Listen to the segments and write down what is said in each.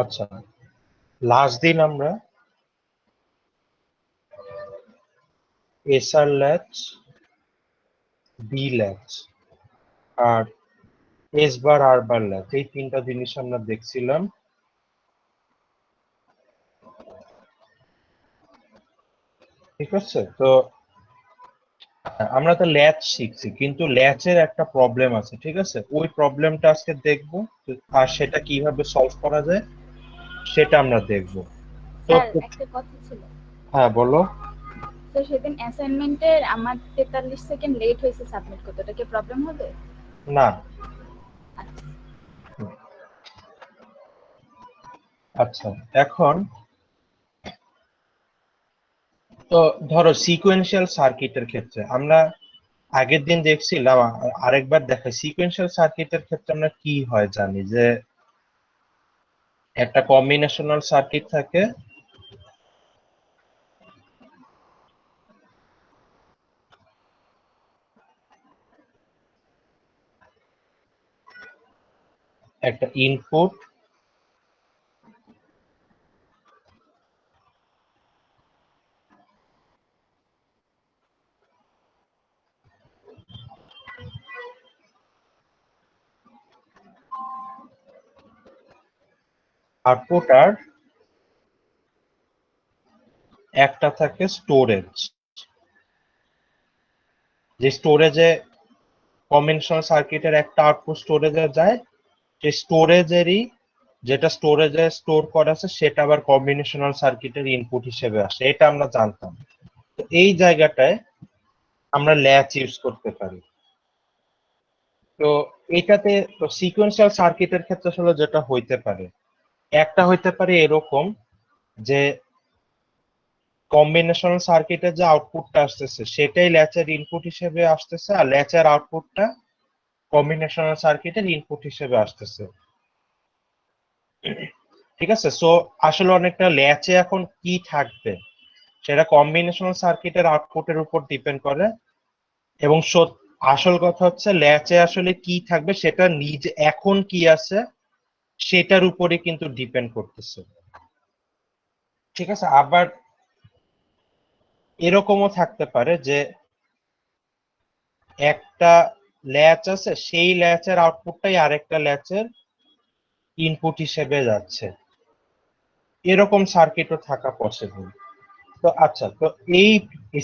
আচ্ছা, লাস্ট দিন আমরা এসআর ল্যাচ, বি ল্যাচ আর এস বার আর বার ল্যাচ, এই তিনটা জিনিস আমরা দেখছিলাম। ঠিক আছে, তো আমরা তো ল্যাচ শিখছি, কিন্তু ল্যাচের একটা প্রবলেম আছে। ঠিক আছে, ওই প্রবলেমটা আজকে দেখবো, আর সেটা কিভাবে সলভ করা যায় সেটা আমরা দেখবো। তো স্যার একটা কথা ছিল। হ্যাঁ, বলো। তো সেদিন অ্যাসাইনমেন্টের আমার 43 সেকেন্ড লেট হয়েছে সাবমিট করতে, ওটা কি প্রবলেম হবে? না। আচ্ছা। আচ্ছা, এখন তো ধরো সিকোয়েন্সিয়াল সার্কিটের ক্ষেত্রে আমরা আগের দিন দেখছিলাম, আরেকবার দেখাই। সিকোয়েন্সিয়াল সার্কিটের ক্ষেত্রে আমরা কি হয় জানি, যে একটা কম্বিনেশনাল সার্কিট থাকে, একটা ইনপুট, আউটপুট, আর একটা থাকে স্টোরেজ। যে স্টোরেজে কম্বিনেশনাল সার্কিটের একটা আউটপুট স্টোরেজে যায়, সেই স্টোরেজেরই যেটা স্টোরেজে স্টোর করা আছে সেটা আবার কম্বিনেশনাল সার্কিটের ইনপুট হিসেবে আসে, এটা আমরা জানতাম। তো এই জায়গাটায় আমরা ল্যাচ ইউজ করতে পারি। তো এটাতে তো সিকোয়েন্সিয়াল সার্কিটের ক্ষেত্রে আসলে যেটা হইতে পারে, একটা হইতে পারে এরকম, যে কম্বিনেশনাল সার্কিটের যে আউটপুটটা আসতেছে সেটাই ল্যাচের ইনপুট হিসেবে আসতেছে, আর ল্যাচের আউটপুটটা কম্বিনেশনাল সার্কিটের ইনপুট হিসেবে আসতেছে। ঠিক আছে, সো আসলে অনেকটা ল্যাচে এখন কি থাকবে সেটা কম্বিনেশনাল সার্কিটের আউটপুটের উপর ডিপেন্ড করে। এবং আসল কথা হচ্ছে ল্যাচে আসলে কি থাকবে সেটা নিজে এখন কি আছে সেটার উপরে কিন্তু ডিপেন্ড করতেছে। ঠিক আছে, আবার এরকমও থাকতে পারে যে একটা ল্যাচ আছে, সেই ল্যাচের আউটপুটটাই আরেকটা ল্যাচের ইনপুট হিসেবে যাচ্ছে, এরকম সার্কিটও থাকা পসিবল। তো আচ্ছা, তো এই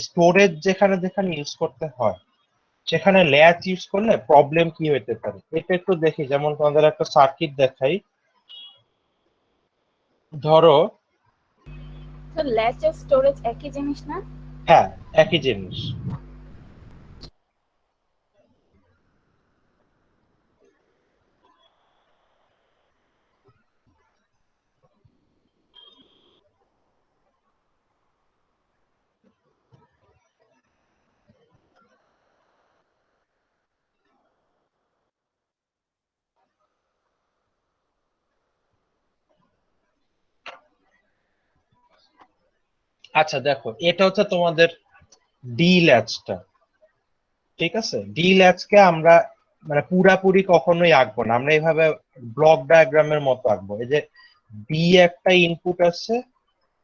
স্টোরেজ যেখানে যেখানে ইউজ করতে হয় সেখানে ল্যাচ ইউজ করলে প্রবলেম কি হতে পারে এটা একটু দেখি। যেমন তোমাদের একটা সার্কিট দেখাই, ধরো। তো ল্যাচ আর স্টোরেজ একই জিনিস না? হ্যাঁ, একই জিনিস। আচ্ছা দেখো, এটা হচ্ছে তোমাদের ডি ল্যাচটা। ঠিক আছে, ডি ল্যাচকে আমরা মানে পুরাপুরি কখনোই আঁকবো না, আমরা এইভাবে ব্লক ডায়াগ্রামের মতো আঁকবো। এই যে বি একটা ইনপুট আছে,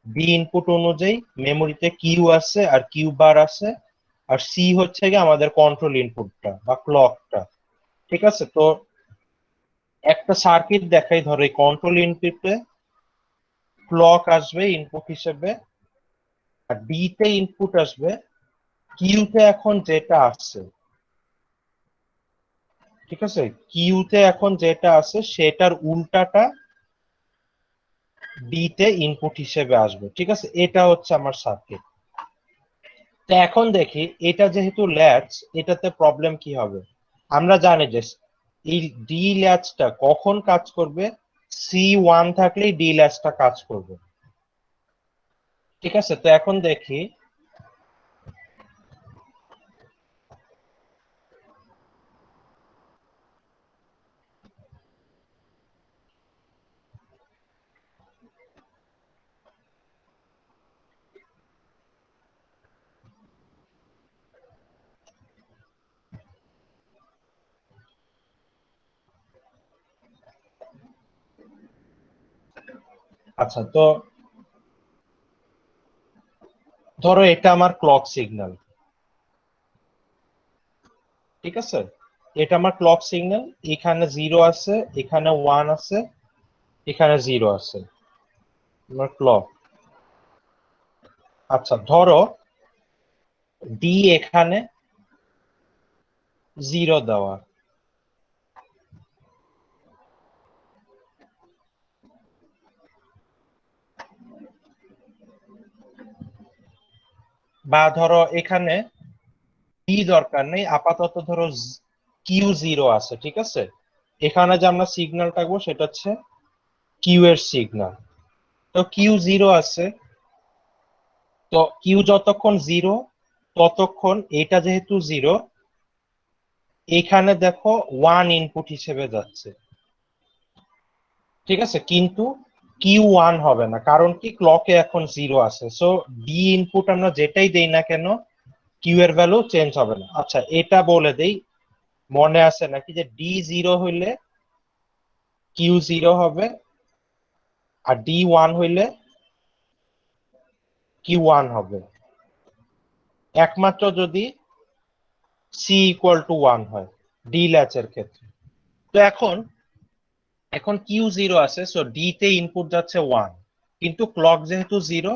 বি ইনপুট অনুযায়ী মেমোরিতে কিউ আছে আর কিউ বার আছে, আর সি হচ্ছে গিয়ে আমাদের কন্ট্রোল ইনপুটটা বা ক্লকটা। ঠিক আছে, তো একটা সার্কিট দেখাই, ধরো এই কন্ট্রোল ইনপুটে ক্লক আসবে ইনপুট হিসেবে, আর ডি তে ইনপুট আসবে, কিউতে এখন যেটা আসছে। ঠিক আছে, কিউতে এখন যেটা আছে সেটার উল্টাটা ডি তে ইনপুট হিসেবে আসবে। ঠিক আছে, এটা হচ্ছে আমার সার্কিট। তো এখন দেখি এটা যেহেতু ল্যাচ, এটাতে প্রবলেম কি হবে। আমরা জানি যে এই ডি ল্যাচটা কখন কাজ করবে, সি 1 থাকলেই ডি ল্যাচটা কাজ করবে। ঠিক আছে, তো এখন দেখি। আচ্ছা, তো ধরো এটা আমার ক্লক সিগন্যাল, ঠিক আছে? এটা আমার ক্লক সিগন্যাল, এখানে 0 আছে, এখানে 1 আছে, এখানে 0 আছে, আমার ক্লক। আচ্ছা, ধরো ডি এখানে 0 দেওয়া, বা ধরো এখানে ডি দরকার নেই, আপাতত ধরো কিউ 0 আছে, ঠিক আছে? এখানে যে আমরা সিগন্যাল থাকবো সেটা হচ্ছে কিউ এর সিগন্যাল। তো কিউ 0 আছে, তো কিউ যতক্ষণ 0 ততক্ষণ এটা যেহেতু 0, এখানে দেখো 1 ইনপুট হিসেবে যাচ্ছে, ঠিক আছে? কিন্তু কিউ 1 হবে না, কারণ কি ক্লকে এখন 0 আছে। সো ডি ইনপুট আমরা যেটাই দেই না কেন, কিউ এর ভ্যালু চেঞ্জ হবে না। আচ্ছা, এটা বলে দেই, মনে আছে নাকি যে ডি 0 হইলে কিউ 0 হবে, আর ডি 1 হইলে কিউ 1 হবে, একমাত্র যদি সি ইকুয়াল টু 1 হয় ডি ল্যাচের ক্ষেত্রে। তো এখন এখন কিউ 0 আছে, সো ডি তে ইনপুট যাচ্ছে 1, কিন্তু ক্লক যেহেতু 0,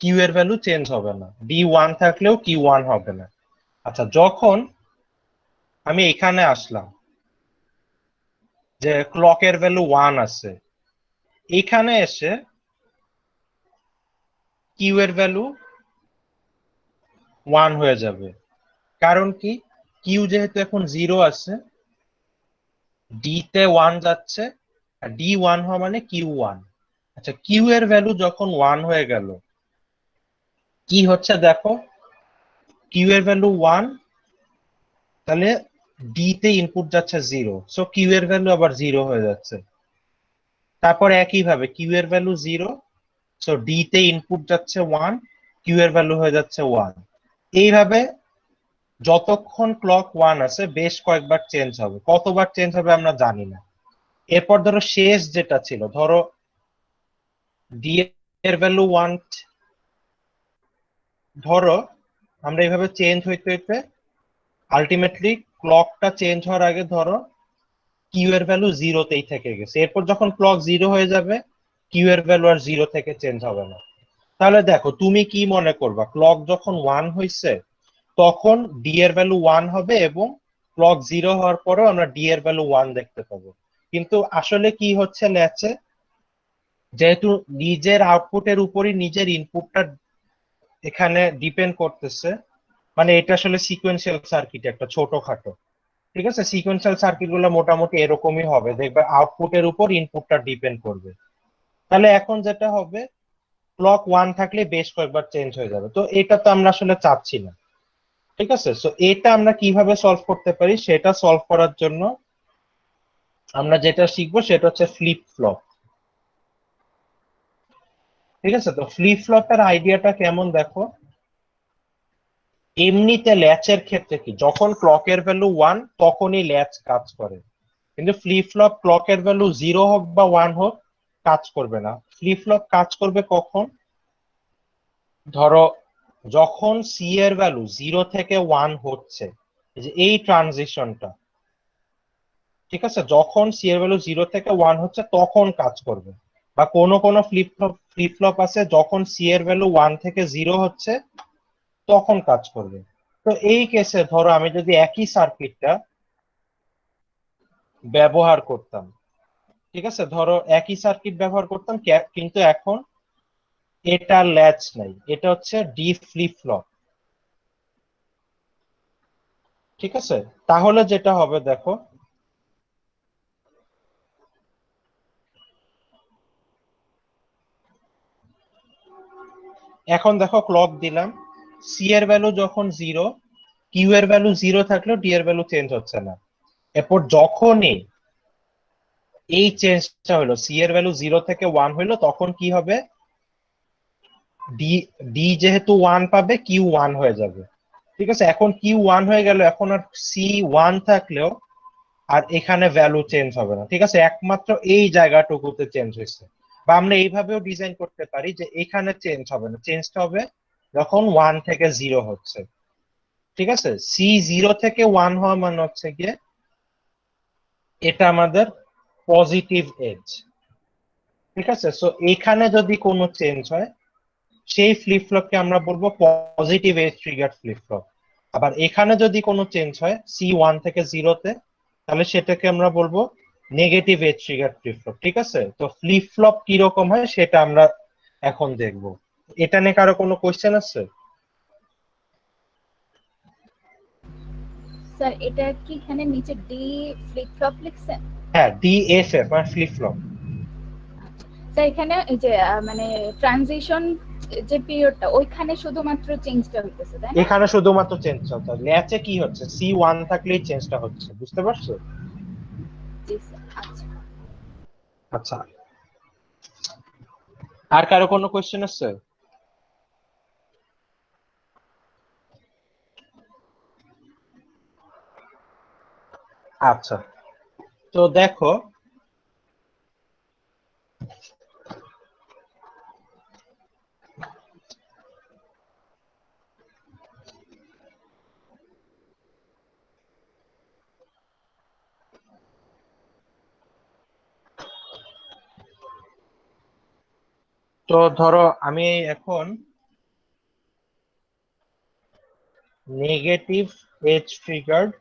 কিউ এর ভ্যালু চেঞ্জ হবে না, ডি 1 থাকলেও কিউ 1 হবে না। আচ্ছা, যখন আমি এখানে আসলাম যে ক্লকের ভ্যালু 1 আছে, এখানে এসে কিউ এর ভ্যালু 1 হয়ে যাবে, কারণ কি কিউ যেহেতু এখন 0 আছে, ডি তে 1 যাচ্ছে, আর ডি 1 হওয়া মানে কিউ 1। আচ্ছা, কিউ এর ভ্যালু যখন 1 হয়ে গেল, কি হচ্ছে দেখো, কিউ এর ভ্যালু 1, তাহলে ডি তে ইনপুট যাচ্ছে 0, সো কিউ এর ভ্যালু আবার 0 হয়ে যাচ্ছে। তারপর একই ভাবে কিউ এর ভ্যালু 0, সো ডি তে ইনপুট যাচ্ছে 1, কিউ এর ভ্যালু হয়ে যাচ্ছে 1। এইভাবে যতক্ষণ ক্লক 1 আছে বেশ কয়েকবার চেঞ্জ হবে, কতবার চেঞ্জ হবে আমরা জানি না। এরপর ধরো শেষ যেটা ছিল, ধরো ডি এর ভ্যালু 1, ধরো আমরা এইভাবে চেঞ্জ হইতে হইতে আলটিমেটলি ক্লকটা চেঞ্জ হওয়ার আগে ধরো কিউ এর ভ্যালু 0তেই থেকে গেছে, এরপর যখন ক্লক 0 হয়ে যাবে, কিউ এর ভ্যালু আর 0 থেকে চেঞ্জ হবে না। তাহলে দেখো তুমি কি মনে করবা, ক্লক যখন 1 হয়েছে তখন ডি এর ভ্যালু 1 হবে, এবং ক্লক 0 হওয়ার পরেও আমরা ডি এর ভ্যালু 1 দেখতে পাবো। কিন্তু আসলে কি হচ্ছে ল্যাচে, যেহেতু নিজের আউটপুটের উপরই নিজের ইনপুটটা এখানে ডিপেন্ড করতেছে, মানে এটা আসলে সিকোয়েন্সিয়াল সার্কিট একটা ছোটখাটো, ঠিক আছে? সিকোয়েন্সিয়াল সার্কিট গুলো মোটামুটি এরকমই হবে, দেখবে আউটপুটের উপর ইনপুটটা ডিপেন্ড করবে। তাহলে এখন যেটা হবে, ক্লক 1 থাকলে বেশ কয়েকবার চেঞ্জ হয়ে যাবে, তো এটা তো আমরা আসলে চাচ্ছি না, ঠিক আছে? সো এটা আমরা কিভাবে সলভ করতে পারি, সেটা সলভ করার জন্য আমরা যেটা শিখবো সেটা হচ্ছে ফ্লিপ ফ্লপ, ঠিক আছে? তো ফ্লিপ ফ্লপের আইডিয়াটা কেমন দেখো, এমনিতে ল্যাচের ক্ষেত্রে কি যখন ক্লকের ভ্যালু 1 তখনই ল্যাচ কাজ করে, কিন্তু ফ্লিপ ফ্লপ ক্লকের ভ্যালু 0 হোক বা 1 হোক কাজ করবে না। ফ্লিপ ফ্লপ কাজ করবে কখন, ধরো যখন সি এর ভ্যালু 0 থেকে 1 হচ্ছে, এই যে এই ট্রানজিশনটা, ঠিক আছে, যখন সি এর ভ্যালু 0 থেকে 1 হচ্ছে তখন কাজ করবে। বা কোনো কোনো ফ্লিপ ফ্লপ আছে যখন সি এর ভ্যালু 1 থেকে 0 হচ্ছে তখন কাজ করবে। তো এই কেসে ধরো আমি যদি একই সার্কিটটা ব্যবহার করতাম, ঠিক আছে, ধরো একই সার্কিট ব্যবহার করতাম, কিন্তু এখন এটা ল্যাচ নাই, এটা হচ্ছে ডি ফ্লিপ ফ্লপ, ঠিক আছে? তাহলে যেটা হবে দেখো, এখন দেখো ক্লক দিলাম, সি এর ভ্যালু যখন 0, কিউ এর ভ্যালু 0 থাকলেও ডি এর ভ্যালু চেঞ্জ হচ্ছে না। এরপর যখনই এই চেঞ্জটা হলো, সি এর ভ্যালু 0 থেকে 1 হইলো, তখন কি হবে, ডি ডি যেহেতু 1 পাবে, কিউ 1 হয়ে যাবে, ঠিক আছে? এখন কিউ 1 হয়ে গেল, এখন আর সি 1 থাকলেও আর এখানে ভ্যালু চেঞ্জ হবে না, ঠিক আছে? একমাত্র এই জায়গাটুকুতে চেঞ্জ হয়েছে, বা আমরা এইভাবেও ডিজাইন করতে পারি যে এখানে চেঞ্জ হবে না, চেঞ্জটা হবে যখন 1 থেকে 0 হচ্ছে। ঠিক আছে, সি 0 থেকে 1 হওয়া মানে হচ্ছে গিয়ে এটা আমাদের পজিটিভ এজ। ঠিক আছে, সো এখানে যদি কোনো চেঞ্জ হয় সেই ফ্লিপ ফ্লপকে আমরা বলবো positive edge trigger flip flop. আবার এখানে যদি কোনো চেঞ্জ হয় সি 1 থেকে 0-তে, তাহলে সেটাকে আমরা বলবো negative edge trigger flip flop. ঠিক আছে, তো ফ্লিপ ফ্লপ কিরকম হয় সেটা আমরা এখন দেখবো। এটা নিয়ে কারো কোনো কোয়েশ্চেন আছে? স্যার এটা কি এখানে নিচে ডি ফ্লিপ ফ্লপ লিখছেন? হ্যাঁ, ডিএফএফ মানে ফ্লিপ ফ্লপ। স্যার এখানে এই যে মানে ট্রানজিশন যে পিরিয়ডটা ওইখানে শুধুমাত্র চেঞ্জটা হইতেছে তাই না? এখানে শুধুমাত্র চেঞ্জ হচ্ছে, ল্যাচে কি হচ্ছে সি 1 থাকলেই চেঞ্জটা হচ্ছে, বুঝতে পারছো? জি স্যার। আচ্ছা আচ্ছা, আর কারো কোনো কোয়েশ্চেন আছে? আচ্ছা, তো দেখো তো ধরো আমি এখন negative edge triggered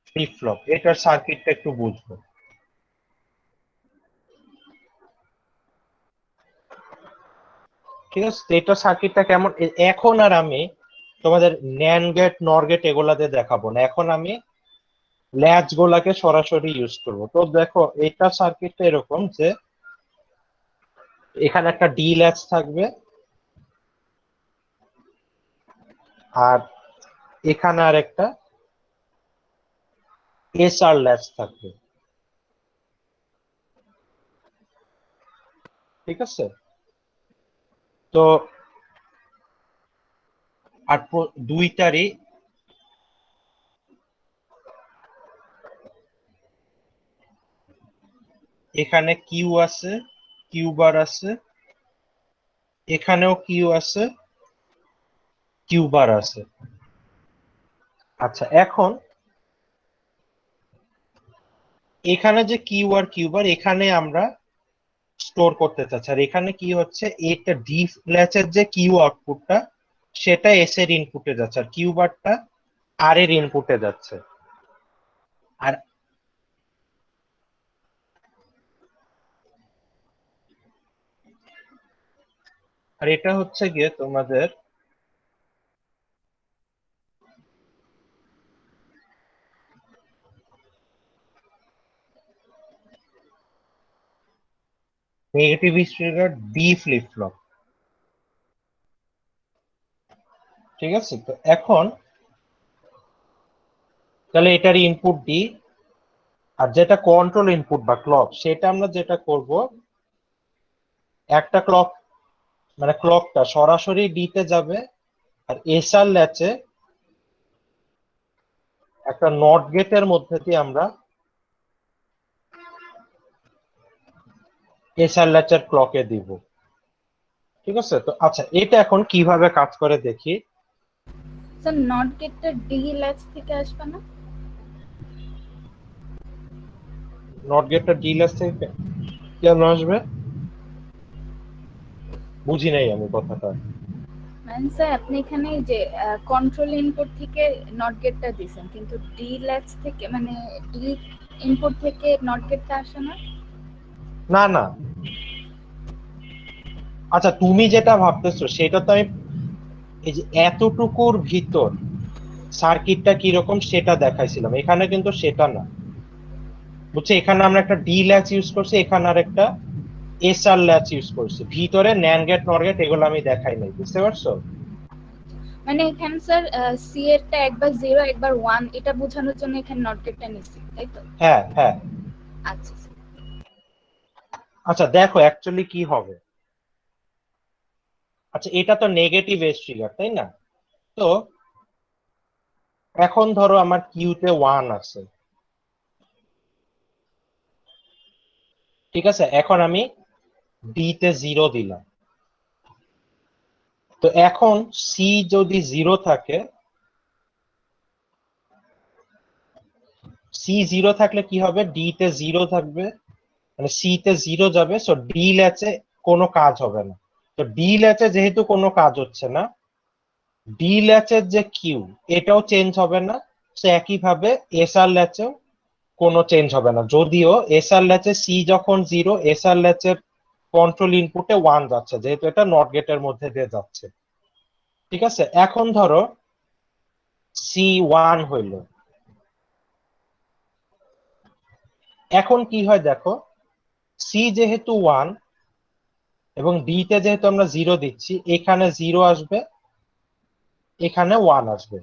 flip flop এটার সার্কিটটা একটু বুঝবো। ঠিক আছে, তো এটার সার্কিটটা কেমন এখন আর আমি তোমাদের ন্যান্ড গেট নর গেট এগুলাতে দেখাবো না, এখন আমি ল্যাচ গুলাকে সরাসরি ইউজ করব। তো দেখো এটা সার্কিটটা এরকম যে এখানে একটা ডি ল্যাচ থাকবে আর এখানে আর একটা এস আর ল্যাচ থাকবে। ঠিক আছে, তো আর দুইটারই এখানে কিউ আছে, কিউ বার আছে, এখানেও কিউ আছে, কিউ বার আছে। আচ্ছা, এখন এখানে যে কিউ আর কিউ বার এখানে আমরা স্টোর করতে চাচ্ছি, আর এখানে কি হচ্ছে এটা ডি ল্যাচের যে কিউ আউটপুটটা সেটা এস এর ইনপুটে যাচ্ছে, আর কিউ বারটা আর এর ইনপুটে যাচ্ছে। আর আর এটা হচ্ছে গিয়ে তোমাদের negative trigger D flip flop. ঠিক আছে, তো এখন তাহলে এটার ইনপুট ডি, আর যেটা কন্ট্রোল ইনপুট বা ক্লক সেটা আমরা যেটা করব একটা ক্লক মানে ক্লকটা সরাসরি ডি তে যাবে, আর এসআর ল্যাচে একটা নট গেটের মধ্যে দিয়ে আমরা এসআর ল্যাচের ক্লকে দিব। ঠিক আছে, তো আচ্ছা এটা এখন কিভাবে কাজ করে দেখি। স্যার নট গেটটা ডি ল্যাচ থেকে আসবে না? নট গেটটা ডি ল্যাচ থেকে কেন আসবে? বুঝি নাই আমি কথাটা। মানে স্যার আপনি এখানে যে কন্ট্রোল ইনপুট থেকে নট গেটটা দিছেন কিন্তু ডি ল্যাচ থেকে মানে ডি ইনপুট থেকে নট গেটটা আসে না? না না, আচ্ছা তুমি যেটা ভাবতেছো সেটা তো আমি এই যে এতটুকুর ভিতর সার্কিটটা কিরকম সেটা দেখাইছিলাম, এখানে কিন্তু সেটা না। বুঝছো, এখানে আমরা একটা ডি ল্যাচ ইউজ করছি, এখানে আর একটা এসআর ল্যাচ ইউজ করছি, ভিতরে ন্যান্ড গেট নর গেট এগুলো আমি দেখাই নাই, বুঝতে পারছো? মানে এখানে স্যার সি এরটা একবার 0 একবার 1 এটা বোঝানোর জন্য এখানে নট গেটটা নিছি তাই তো? হ্যাঁ হ্যাঁ। আচ্ছা স্যার। আচ্ছা দেখো অ্যাকচুয়ালি কি হবে। আচ্ছা এটা তো নেগেটিভ এজ ট্রিগার তাই না? তো এখন ধরো আমার কিউতে 1 আছে, ঠিক আছে, এখন আমি ডি তে 0 দিলাম। তো এখন সি যদি 0 থাকে, সি 0 থাকলে কি হবে, ডি তে 0 থাকবে, মানে সি তে 0 যাবে, সো ডি ল্যাচে কোনো কাজ হবে না। তো ডি ল্যাচে যেহেতু কোনো কাজ হচ্ছে না, ডি ল্যাচের যে কিউ এটাও চেঞ্জ হবে না, সো একইভাবে এসআর ল্যাচেও কোনো চেঞ্জ হবে না। যদিও এসআর ল্যাচে সি যখন 0, এসআর ল্যাচের কন্ট্রোল ইনপুটে 1 যাচ্ছে, যেহেতু এটা নট গেটের মধ্যে দিয়ে যাচ্ছে। ঠিক আছে, এখন ধরো সি 1 হইল, এখন কি হয় দেখো, সি যেহেতু 1 এবং ডি তে যেহেতু আমরা 0 দিচ্ছি, এখানে 0 আসবে, এখানে 1 আসবে।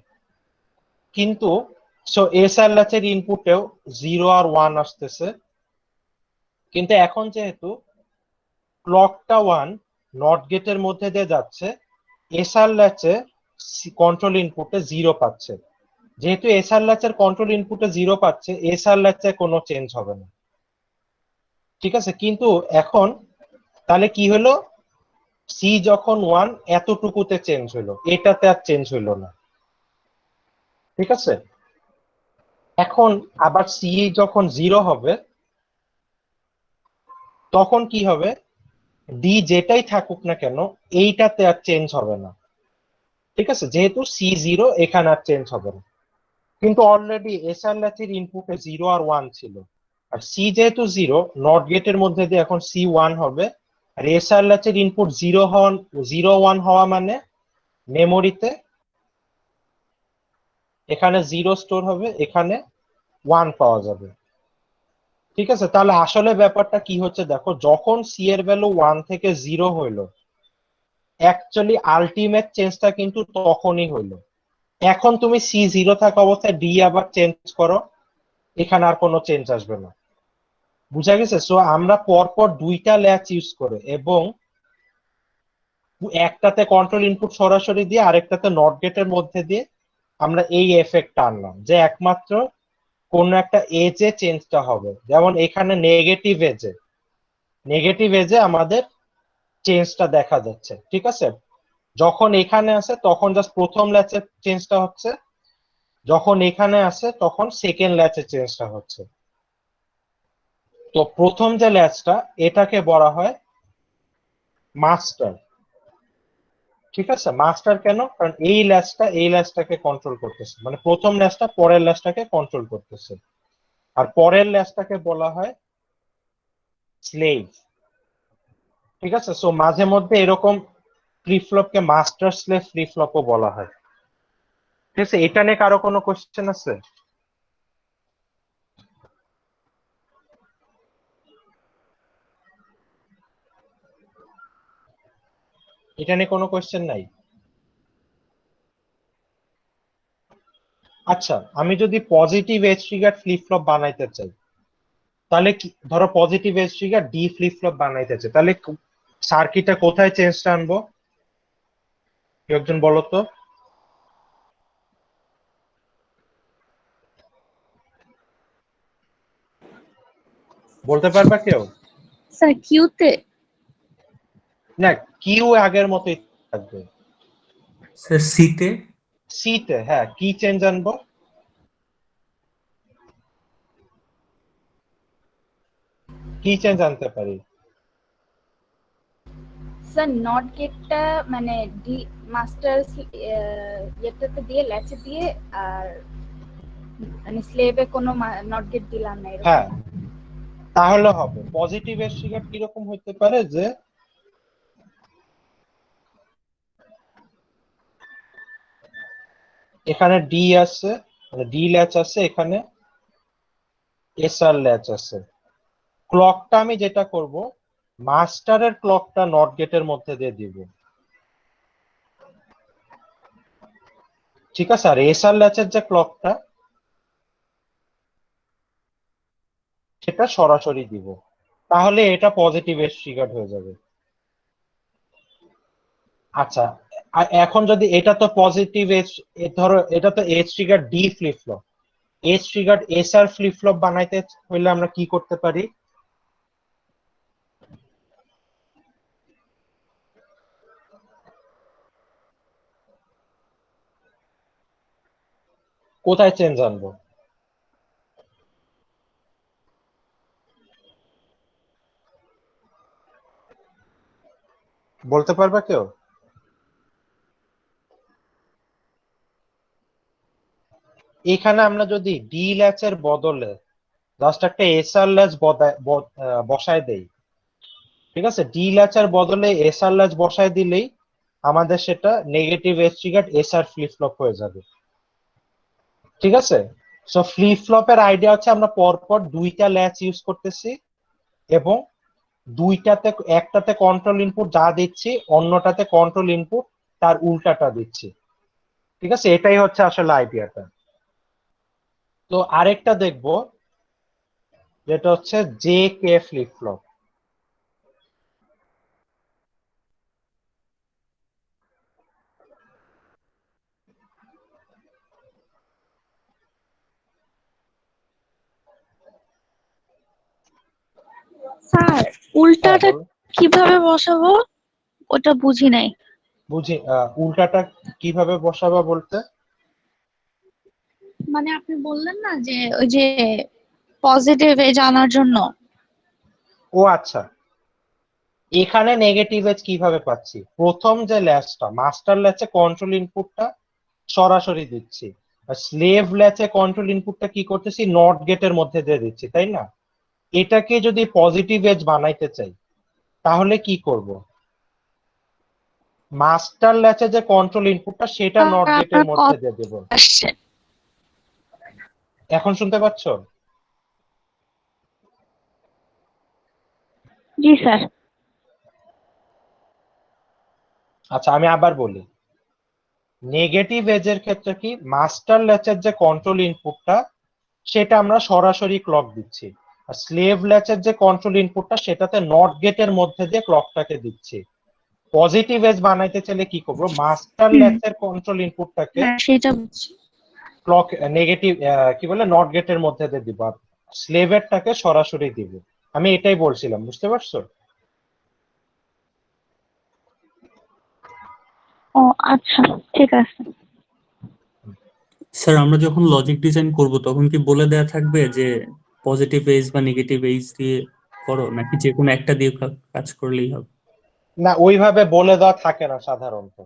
কিন্তু সো এসআর ল্যাচের ইনপুটেও 0 আর 1 আসতেছে, কিন্তু এখন যেহেতু ক্লকটা 1 নট গেটের মধ্যে দিয়ে যাচ্ছে, এসআর ল্যাচে কন্ট্রোল ইনপুটে 0 পাচ্ছে। যেহেতু এসআর ল্যাচের কন্ট্রোল ইনপুটে 0 পাচ্ছে, এসআর ল্যাচে কোনো চেঞ্জ হবে না। ঠিক আছে, কিন্তু এখন তাহলে কি হলো, সি যখন 1 এতটুকুতে চেঞ্জ হলো, এটাতে আর চেঞ্জ হলো না। ঠিক আছে, এখন আবার সি যখন 0 হবে, তখন কি হবে, ডি যেটাই থাকুক না কেন এইটাতে আর চেঞ্জ হবে না। ঠিক আছে, যেহেতু সি 0, এখানে আর চেঞ্জ হবে না। কিন্তু অলরেডি এসআর ল্যাচের ইনপুটে 0 আর 1 ছিল, আর সি যেহেতু 0, নট গেটের মধ্যে দিয়ে এখন সি 1 হবে, আর এসআর ল্যাচের ইনপুট 0 1 হওয়া মানে মেমোরিতে এখানে 0 স্টোর হবে, এখানে 1 পাওয়া যাবে। ঠিক আছে, তাহলে আসলে ব্যাপারটা কি হচ্ছে দেখো, যখন সি এর ভ্যালু 1 থেকে 0 হইলো, অ্যাকচুয়ালি আলটিমেট চেঞ্জটা কিন্তু তখনই হইলো। এখন তুমি সি 0 থাকা অবস্থায় ডি আবার চেঞ্জ করো, এখানে আর কোনো চেঞ্জ আসবে না। বুঝা গেছে? সো আমরা পরপর দুইটা ল্যাচ ইউজ করে এবং একটাতে কন্ট্রোল ইনপুট সরাসরি দিয়ে আরেকটাতে নট গেটের মধ্যে দিয়ে আমরা এই এফেক্টটা আনলাম, যে একমাত্র কোন একটা এজে চেঞ্জটা হবে। যেমন এখানে নেগেটিভ এজে আমাদের চেঞ্জটা দেখা যাচ্ছে। ঠিক আছে, যখন এখানে আসে তখন জাস্ট প্রথম ল্যাচের চেঞ্জটা হচ্ছে, যখন এখানে আসে তখন সেকেন্ড ল্যাচের চেঞ্জটা হচ্ছে। তো প্রথম যে ল্যাচটা, এটাকে বলা হয় মাস্টার। ঠিক আছে, মাস্টার কেন, কারণ এই ল্যাচটাকে কন্ট্রোল করতেছে, মানে প্রথম ল্যাচটা পরের ল্যাচটাকে কন্ট্রোল করতেছে। আর পরের ল্যাচটাকে বলা হয় স্লেভ। ঠিক আছে, সো মাঝে মধ্যে এরকম ফ্লিপ ফ্লপকে মাস্টার স্লেভ ফ্লিপ ফ্লপও বলা হয়। ঠিক আছে, এটা নিয়ে কারো কোনো কোশ্চেন আছে? এটা নিয়ে কোনো কোশ্চেন নাই? আচ্ছা, আমি যদি positive edge trigger flip flop বানাইতে চাই, তাহলে কি, ধরো positive edge trigger D flip flop বানাইতে চাই, তাহলে সার্কিটে কোথায় চেঞ্জটা আনবো, কেউ একজন বলো তো। বলতে পারবা কেউ? স্যার কিউতে। না, কিউ আগের মতোই থাকবে। স্যার সিতে। সিতে, হ্যাঁ, কি চেঞ্জ আনবো? কি চেঞ্জ আনতে পারি? স্যার নট গেটটা মানে ডি মাস্টার ইয়েটাতে দিয়ে ল্যাচে দিয়ে, আর মানে স্লেভে কোনো নট গেট দিলাম না এরকম। হ্যাঁ, তাহলে হবে। পজিটিভ এর ট্রিগার কিরকম হতে পারে, যে এখানে ডি আছে, মানে ডি ল্যাচ আছে, এখানে এসআর ল্যাচ আছে। ক্লকটা আমি যেটা করব, মাস্টারের ক্লকটা নট গেটের মধ্যে দিয়ে দিব। ঠিক আছে, আর এসআর ল্যাচের যে ক্লকটা, সেটা সরাসরি দিব। তাহলে এটা পজিটিভ এজ ট্রিগার হয়ে যাবে। আচ্ছা, এখন যদি এটা তো পজিটিভ এজ, ধরো এটা তো edge trigger D flip flop, edge trigger SR flip flop বানাইতে হইলে আমরা কি করতে পারি? কোথায় চেঞ্জ আনবো? বলতে পারবে কেউ? এখানে আমরা যদি ডি ল্যাচের বদলে জাস্ট একটা এসআর ল্যাচ বসায় দেই, ঠিক আছে, ডি ল্যাচের বদলে এসআর ল্যাচ বসায় দিলেই আমাদের সেটা negative edge triggered SR flip flop হয়ে যাবে। ঠিক আছে, সো ফ্লিপ ফ্লপের আইডিয়া হচ্ছে আমরা পরপর দুইটা ল্যাচ ইউজ করতেছি এবং দুইটাতে, একটাতে কন্ট্রোল ইনপুট যা দিচ্ছি, অন্যটাতে কন্ট্রোল ইনপুট তার উল্টাটা দিচ্ছি। ঠিক আছে, এটাই হচ্ছে আসলে আইডিয়াটা। তো আরেকটা দেখবো যেটা হচ্ছে J K flip flop. Sir হ্যাঁ উল্টাটা বলো। কিভাবে বসাবো ওটা বুঝি নাই। বুঝি, উল্টাটা কিভাবে বসাবা বলতে? মানে আপনি বললেন না যে ওই যে পজিটিভ এ জানার জন্য। ও আচ্ছা, এখানে নেগেটিভ এজ কিভাবে পাচ্ছি? প্রথম যে ল্যাচটা, মাস্টার ল্যাচে কন্ট্রোল ইনপুটটা সরাসরি দিচ্ছি, আর স্লেভ ল্যাচে কন্ট্রোল ইনপুটটা কি করতেছি, নট গেটের মধ্যে দিয়ে দিচ্ছি, তাই না? এটাকে যদি পজিটিভ এজ বানাইতে চাই তাহলে কি করব? মাস্টার ল্যাচে যে কন্ট্রোল ইনপুটটা সেটা নট গেটের আপনার মধ্যে কথা দিয়ে দেব। আসছে। এখন শুনতে পাচ্ছ? জি স্যার। আচ্ছা আমি আবার বলি, নেগেটিভ এজের ক্ষেত্রে কি, মাস্টার ল্যাচের যে কন্ট্রোল ইনপুটটা সেটা আমরা সরাসরি ক্লক দিচ্ছি, আর স্লেভ ল্যাচের যে কন্ট্রোল ইনপুটটা সেটাতে নট গেটের মধ্যে দিয়ে ক্লকটাকে দিচ্ছি। পজিটিভ এজ বানাইতে চাইলে কি করবো, মাস্টার হুম, ল্যাচের কন্ট্রোল ইনপুটটাকে হ্যাঁ সেটা বুঝছি। ক্লক নেগেটিভ কি বলে নট গেটের মধ্যে দিয়ে দিব, আর স্লেভেরটাকে সরাসরি দিব। আমি এটাই বলছিলাম, বুঝতে পারছো? ও আচ্ছা, ঠিক আছে। স্যার আমরা যখন লজিক ডিজাইন করব তখন কি বলে দেয়া থাকবে যে পজিটিভ এজ বা নেগেটিভ এজ দিয়ে করো, নাকি যে কোনো একটা দিয়ে কাজ করলেই হবে? না, ওইভাবে বলে দেওয়া থাকে না সাধারণত।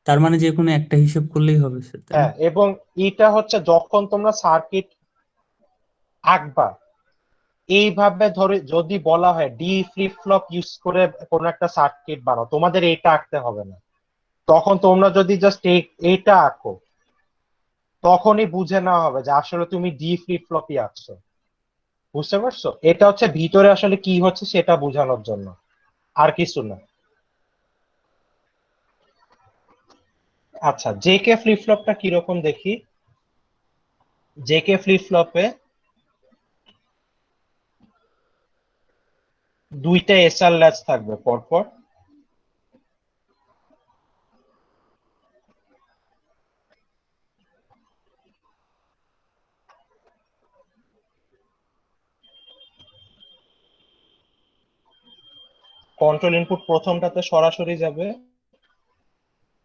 তার মানে যে কোনো একটা হিসেব করলেই হবে স্যার, তাই না? হ্যাঁ, এবং এটা হচ্ছে যখন তোমরা সার্কিট আঁকবা, এইভাবে ধরে যদি বলা হয় ডি ফ্লিপ ফ্লপ ইউজ করে কোন একটা সার্কিট বানাও, তোমাদের এটা আঁকতে হবে না। তখন তোমরা যদি জাস্ট এটা আঁকো, তখনই বুঝে নেওয়া হবে যে আসলে তুমি ডি ফ্লিপ ফ্লপই আঁকছো। বুঝতে পারছো? এটা হচ্ছে ভিতরে আসলে কি হচ্ছে সেটা বোঝানোর জন্য, আর কিছু না। আচ্ছা, জে কে ফ্লিপ ফ্লপটা কিরকম দেখি। জে কে ফ্লিপ ফ্লপে দুইটা এসআর ল্যাচ থাকবে পরপর। কন্ট্রোল ইনপুট প্রথমটাতে সরাসরি যাবে,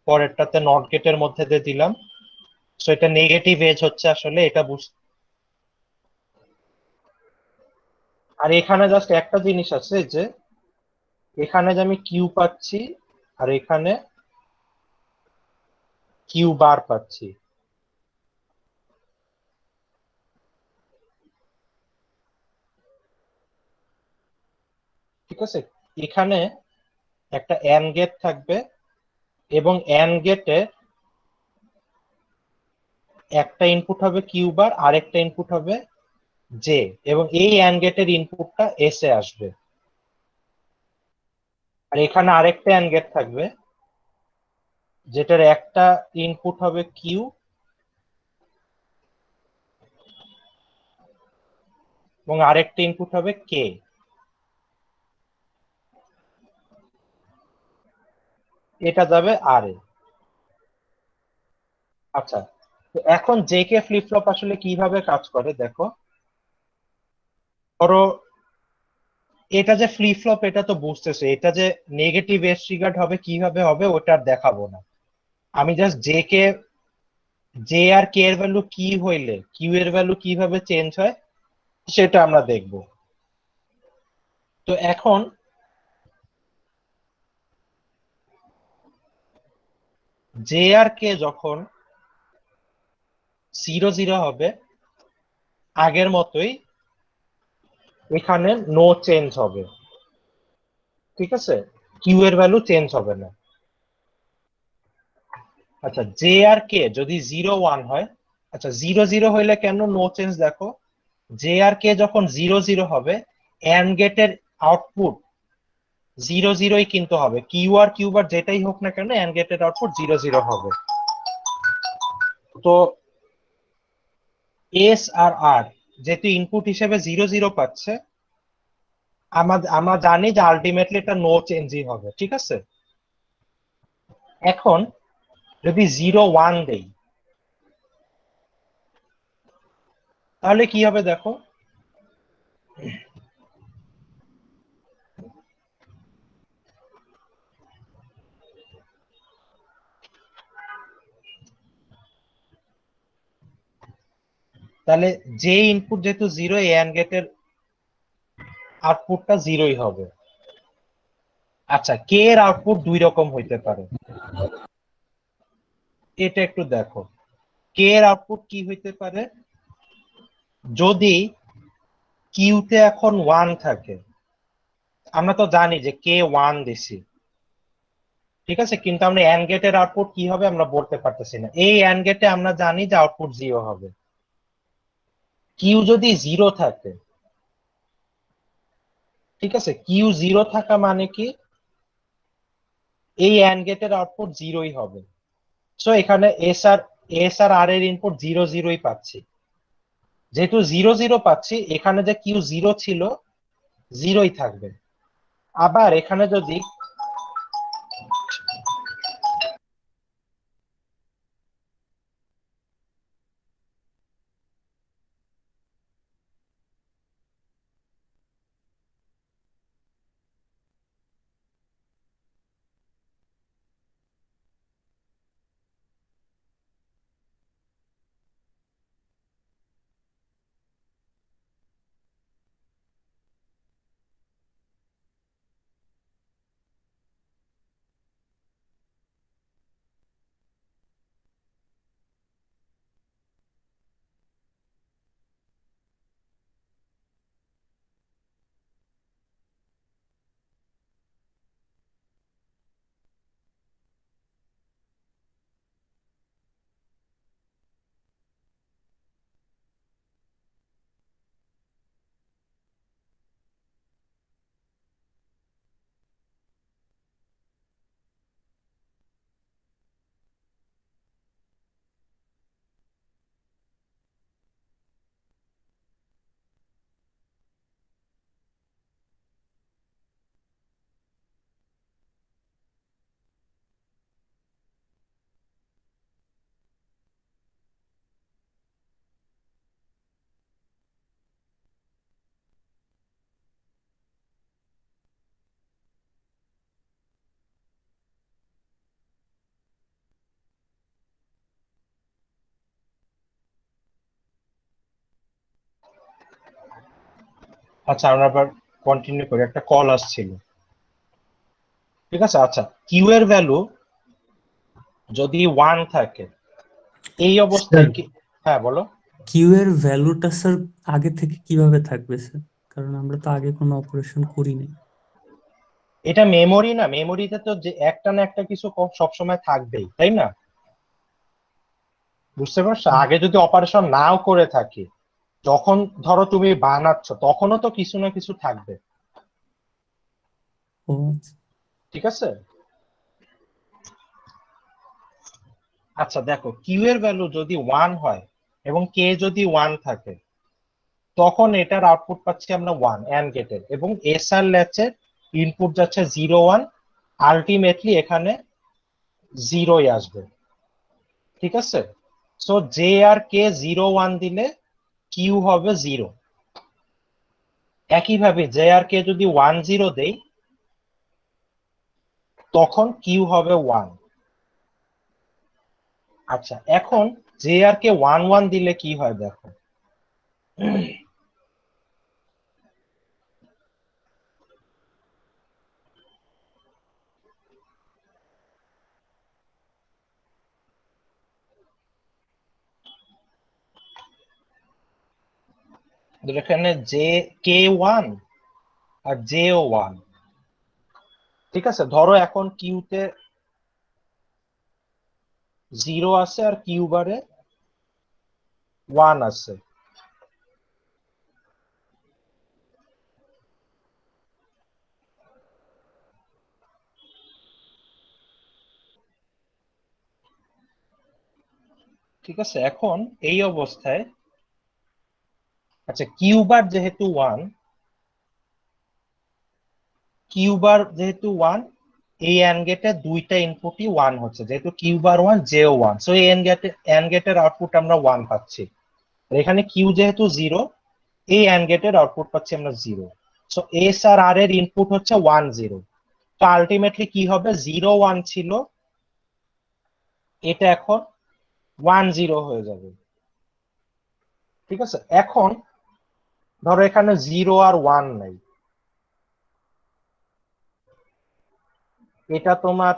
পরেরটাতে নট গেটের মধ্যে দিয়ে দিলাম। সো এটা নেগেটিভ এজ হচ্ছে আসলে, এটা আর এখানে জাস্ট একটা জিনিস আছে যে এখানে যে আমি কিউ পাচ্ছি আর এখানে কিউ বার পাচ্ছি। ঠিক আছে, এখানে একটা এন্ড গেট থাকবে এবং এন্ড গেটে একটা ইনপুট হবে কিউ বার আর একটা ইনপুট হবে জে, এবং এই এন্ড গেটের ইনপুটটা এস এ আসবে। আর এখানে আরেকটা এন্ড গেট থাকবে যেটার একটা ইনপুট হবে কিউ এবং আরেকটা ইনপুট হবে কে। এটা যাবে আর এ। আচ্ছা, তো এখন জে কে ফ্লিপ ফ্লপ আসলে কিভাবে কাজ করে দেখো। ধরো এটা যে ফ্লিপ ফ্লপ, এটা তো বুঝতেছে, এটা যে নেগেটিভ এজ ট্রিগার্ড হবে কিভাবে হবে ওটা আর দেখাবো না। আমি just J K J R কে এর ভ্যালু কি হইলে কিউ এর ভ্যালু কিভাবে চেঞ্জ হয় সেটা আমরা দেখব। তো এখন জে আর কে যখন 0 0 হবে আগের মতোই এখানে নো চেঞ্জ হবে, ঠিক আছে, কিউ এর ভ্যালু চেঞ্জ হবে না। আচ্ছা জে আর কে যদি 0 1 হয়, আচ্ছা 0 0 হইলে কেন নো চেঞ্জ দেখো, জে আর কে যখন 0 0 হবে এন্ড গেটের আউটপুট 0 0ই কিন্তু হবে, কিউ আর কিউ বার যেটাই হোক না কেন এন্ড গেটের আউটপুট 0 0 হবে। তো এস আর আর যেহেতু ইনপুট হিসেবে 0 0 পাচ্ছে, আমরা জানি যে আলটিমেটলি এটা নো চেঞ্জই হবে, ঠিক আছে। এখন যদি 0 1 দেই তাহলে কি হবে দেখো, তাহলে যে ইনপুট যেহেতু 0 এন্ড গেটের আউটপুটটা 0ই হবে। আচ্ছা কে এর আউটপুট দুই রকম হইতে পারে, এটা একটু দেখো। কে এর আউটপুট কি হইতে পারে, যদি কিউতে এখন 1 থাকে, আমরা তো জানি যে কে 1 দিছি, ঠিক আছে, কিন্তু আমরা এন্ড গেটের আউটপুট কি হবে আমরা বলতে পারতেছি না। এই এন্ড গেটে আমরা জানি যে আউটপুট 0 হবে। কিউ যদি 0 থাকে, ঠিক আছে, কিউ 0 থাকা মানে কি এই এন্ড গেটের আউটপুট 0ই হবে। সো এখানে এস আর আর এর ইনপুট 0 0ই পাচ্ছি, যেহেতু 0 0 পাচ্ছি এখানে যে কিউ 0 ছিল 0ই থাকবে। আবার এখানে যদি আচ্ছা আমরা আবার কন্টিনিউ করি, একটা কল আসছিল, ঠিক আছে। আচ্ছা কিউ এর ভ্যালু যদি 1 থাকে এই অবস্থায় কি, হ্যাঁ বলো। কিউ এর ভ্যালুটা স্যার আগে থেকে কিভাবে থাকবে স্যার, কারণ আমরা তো আগে কোনো অপারেশন করিনি। এটা মেমোরি না, মেমোরিতে তো যে একটা না একটা কিছু সবসময় থাকবেই, তাই না? বুঝতে পারছো, আগে যদি অপারেশন নাও করে থাকি, যখন ধরো তুমি বানাচ্ছ তখনও তো কিছু না কিছু থাকবে, ও ঠিক আছে। আচ্ছা দেখো কিউ এর ভ্যালু যদি 1 হয় এবং কে যদি 1 থাকে তখন এটার আউটপুট পাচ্ছি আমরা 1 এন্ড গেটের, এবং এস আর ল্যাচের ইনপুট যাচ্ছে 0 1, আলটিমেটলি এখানে 0ই আসবে, ঠিক আছে। সো জে আর কে 0 1 দিলে কিউ হবে 0। একইভাবে জে আর কে যদি 1 0 দেই তখন কিউ হবে 1। আচ্ছা এখন জে আর কে 1 1 দিলে কি হয় দেখো, এখানে জে কে 1 আর জে ও 1, ঠিক আছে। ধরো এখন কিউতে 0 আছে আর কিউ বারে 1 আছে, ঠিক আছে। এখন এই অবস্থায় আচ্ছা কিউ বার যেহেতু 1, কিউ বার যেহেতু 1, এই এন্ড গেটে দুইটা ইনপুটই 1 হচ্ছে, যেহেতু কিউ বার 1 জে ও 1, সো এই এন্ড গেটের আউটপুট আমরা 1 পাচ্ছি। আর এখানে কিউ যেহেতু 0, এই এন্ড গেটের আউটপুট পাচ্ছি আমরা 0। সো এস আর আর এর ইনপুট হচ্ছে 1 0। তো আলটিমেটলি কি হবে, 0 1 ছিল, এটা এখন 1 0 হয়ে যাবে, ঠিক আছে। এখন ধরো এখানে 0 আর 1 নাই, এটা তোমার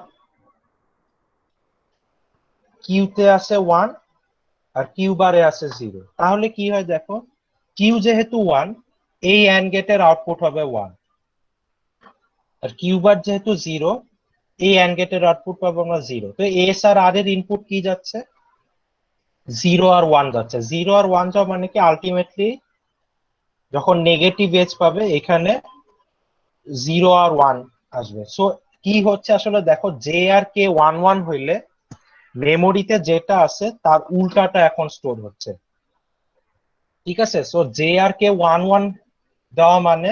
কিউতে আছে 1 আর কিউ বারে আছে 0, তাহলে কি হয় দেখো, কিউ যেহেতু 1, এই অ্যান্ড গেটের আউটপুট হবে 1, আর কিউ বার যেহেতু 0, এই অ্যান্ড গেটের আউটপুট পাবো আমরা 0। তো এস আর আর এর ইনপুট কি যাচ্ছে, 0 আর 1 যাচ্ছে। 0 আর 1 যাওয়া মানে কি আলটিমেটলি যখন নেগেটিভ এজ পাবে এখানে 0 আর 1 আসবে। সো কি হচ্ছে আসলে দেখো, জে আর কে 1 1 হইলে মেমোরিতে যেটা আছে তার উল্টাটা এখন স্টোর হচ্ছে, ঠিক আছে। সো জে আর কে 1 1 দেওয়া মানে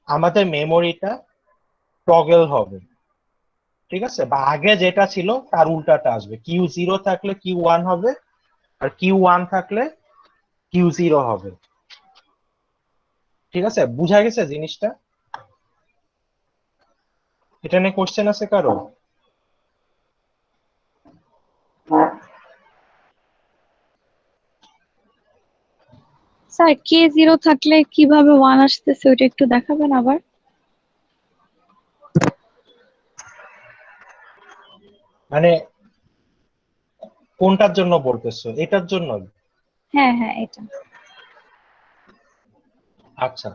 আমাদের মেমোরিটা টগল হবে, ঠিক আছে। বা আগে যেটা ছিল তার উল্টাটা আসবে, কিউ 0 থাকলে কিউ 1 হবে, আর কিউ 1 থাকলে কিউ 0 হবে, ঠিক আছে। বুঝা গেছে জিনিসটা? এটা নিয়ে কোশ্চেন আছে কারো? স্যার K0 থাকলে কিভাবে 1 আসতেছে ওটা একটু দেখাবেন আবার? মানে কোনটার জন্য বলতেছো, এটার জন্য? হ্যাঁ হ্যাঁ, এটা। আচ্ছা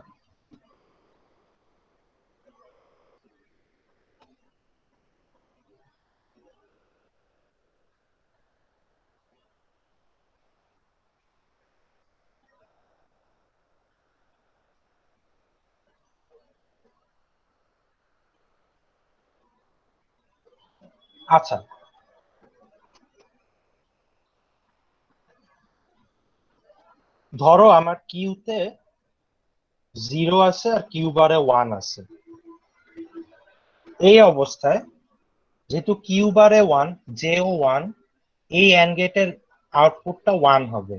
আচ্ছা, ধরো আমার কিউতে 0 আছে আর কিউ বারে 1 আছে, এই অবস্থায় যেহেতু কিউ বারে 1 জে ও 1, এই অ্যান্ড গেটের আউটপুটটা 1 হবে।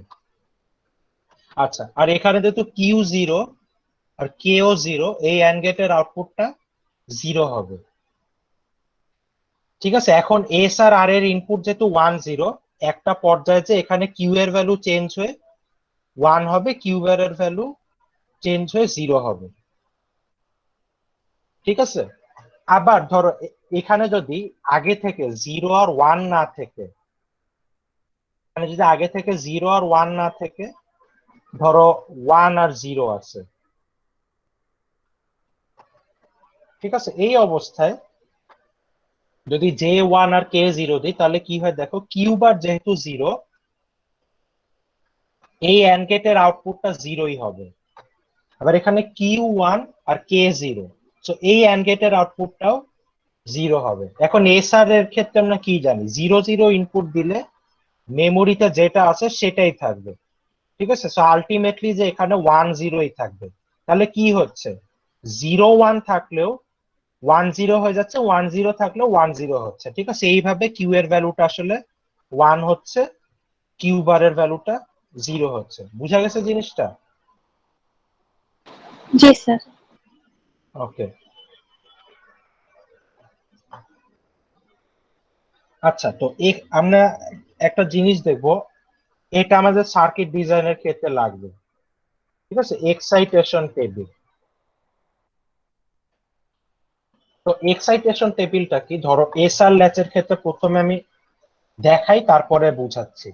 আচ্ছা, আর এখানে যেহেতু কিউ 0 আর কেও 0, এই অ্যান্ড গেটের আউটপুটটা 0 হবে, ঠিক আছে। এখন এস আর আর এর ইনপুট যেহেতু 1 0, একটা পর্যায়ে যে এখানে কিউ এর ভ্যালু চেঞ্জ হয়ে 1 হবে, কিউ বার এর ভ্যালু চেঞ্জ হয়ে 0 হবে, ঠিক আছে। আবার ধরো এখানে যদি আগে থেকে 0 আর 1 না থেকে, মানে যদি আগে থেকে 0 আর 1 না থেকে ধরো 1 আর 0 আছে, ঠিক আছে। এই অবস্থায় যদি জে 1 আর কে 0 দিই তাহলে কি হয় দেখো, কিউ বার যেহেতু 0, এই অ্যান্ড গেটের আউটপুটটা 0ই হবে। আবার এখানে কিউ 1 আর কে 0, তো এই অ্যান্ড গেটের আউটপুটটাও 0 হবে। এখন এস আর এর ক্ষেত্রে আমরা কি জানি, 0 0 ইনপুট দিলে মেমোরিতে যেটা আছে সেটাই থাকবে, ঠিক আছে। সো আলটিমেটলি যে এখানে 1 0ই থাকবে। তাহলে কি হচ্ছে, 0 1 থাকলেও 1 0 হয়ে যাচ্ছে, 1 0 থাকলেও 1 0 হচ্ছে, ঠিক আছে। এইভাবে কিউ এর ভ্যালুটা আসলে 1 হচ্ছে, কিউ বারের ভ্যালুটা 0 হচ্ছে। বুঝা গেছে জিনিসটা? জি স্যার। ওকে, আচ্ছা। তো আমরা একটা জিনিস দেখবো, এটা আমাদের সার্কিট ডিজাইনের ক্ষেত্রে লাগবে, ঠিক আছে, এক্সাইটেশন টেবিল। তো এক্সাইটেশন টেবিলটা কি, ধরো এসআর ল্যাচের ক্ষেত্রে প্রথমে আমি দেখাই, তারপরে বুঝাচ্ছি।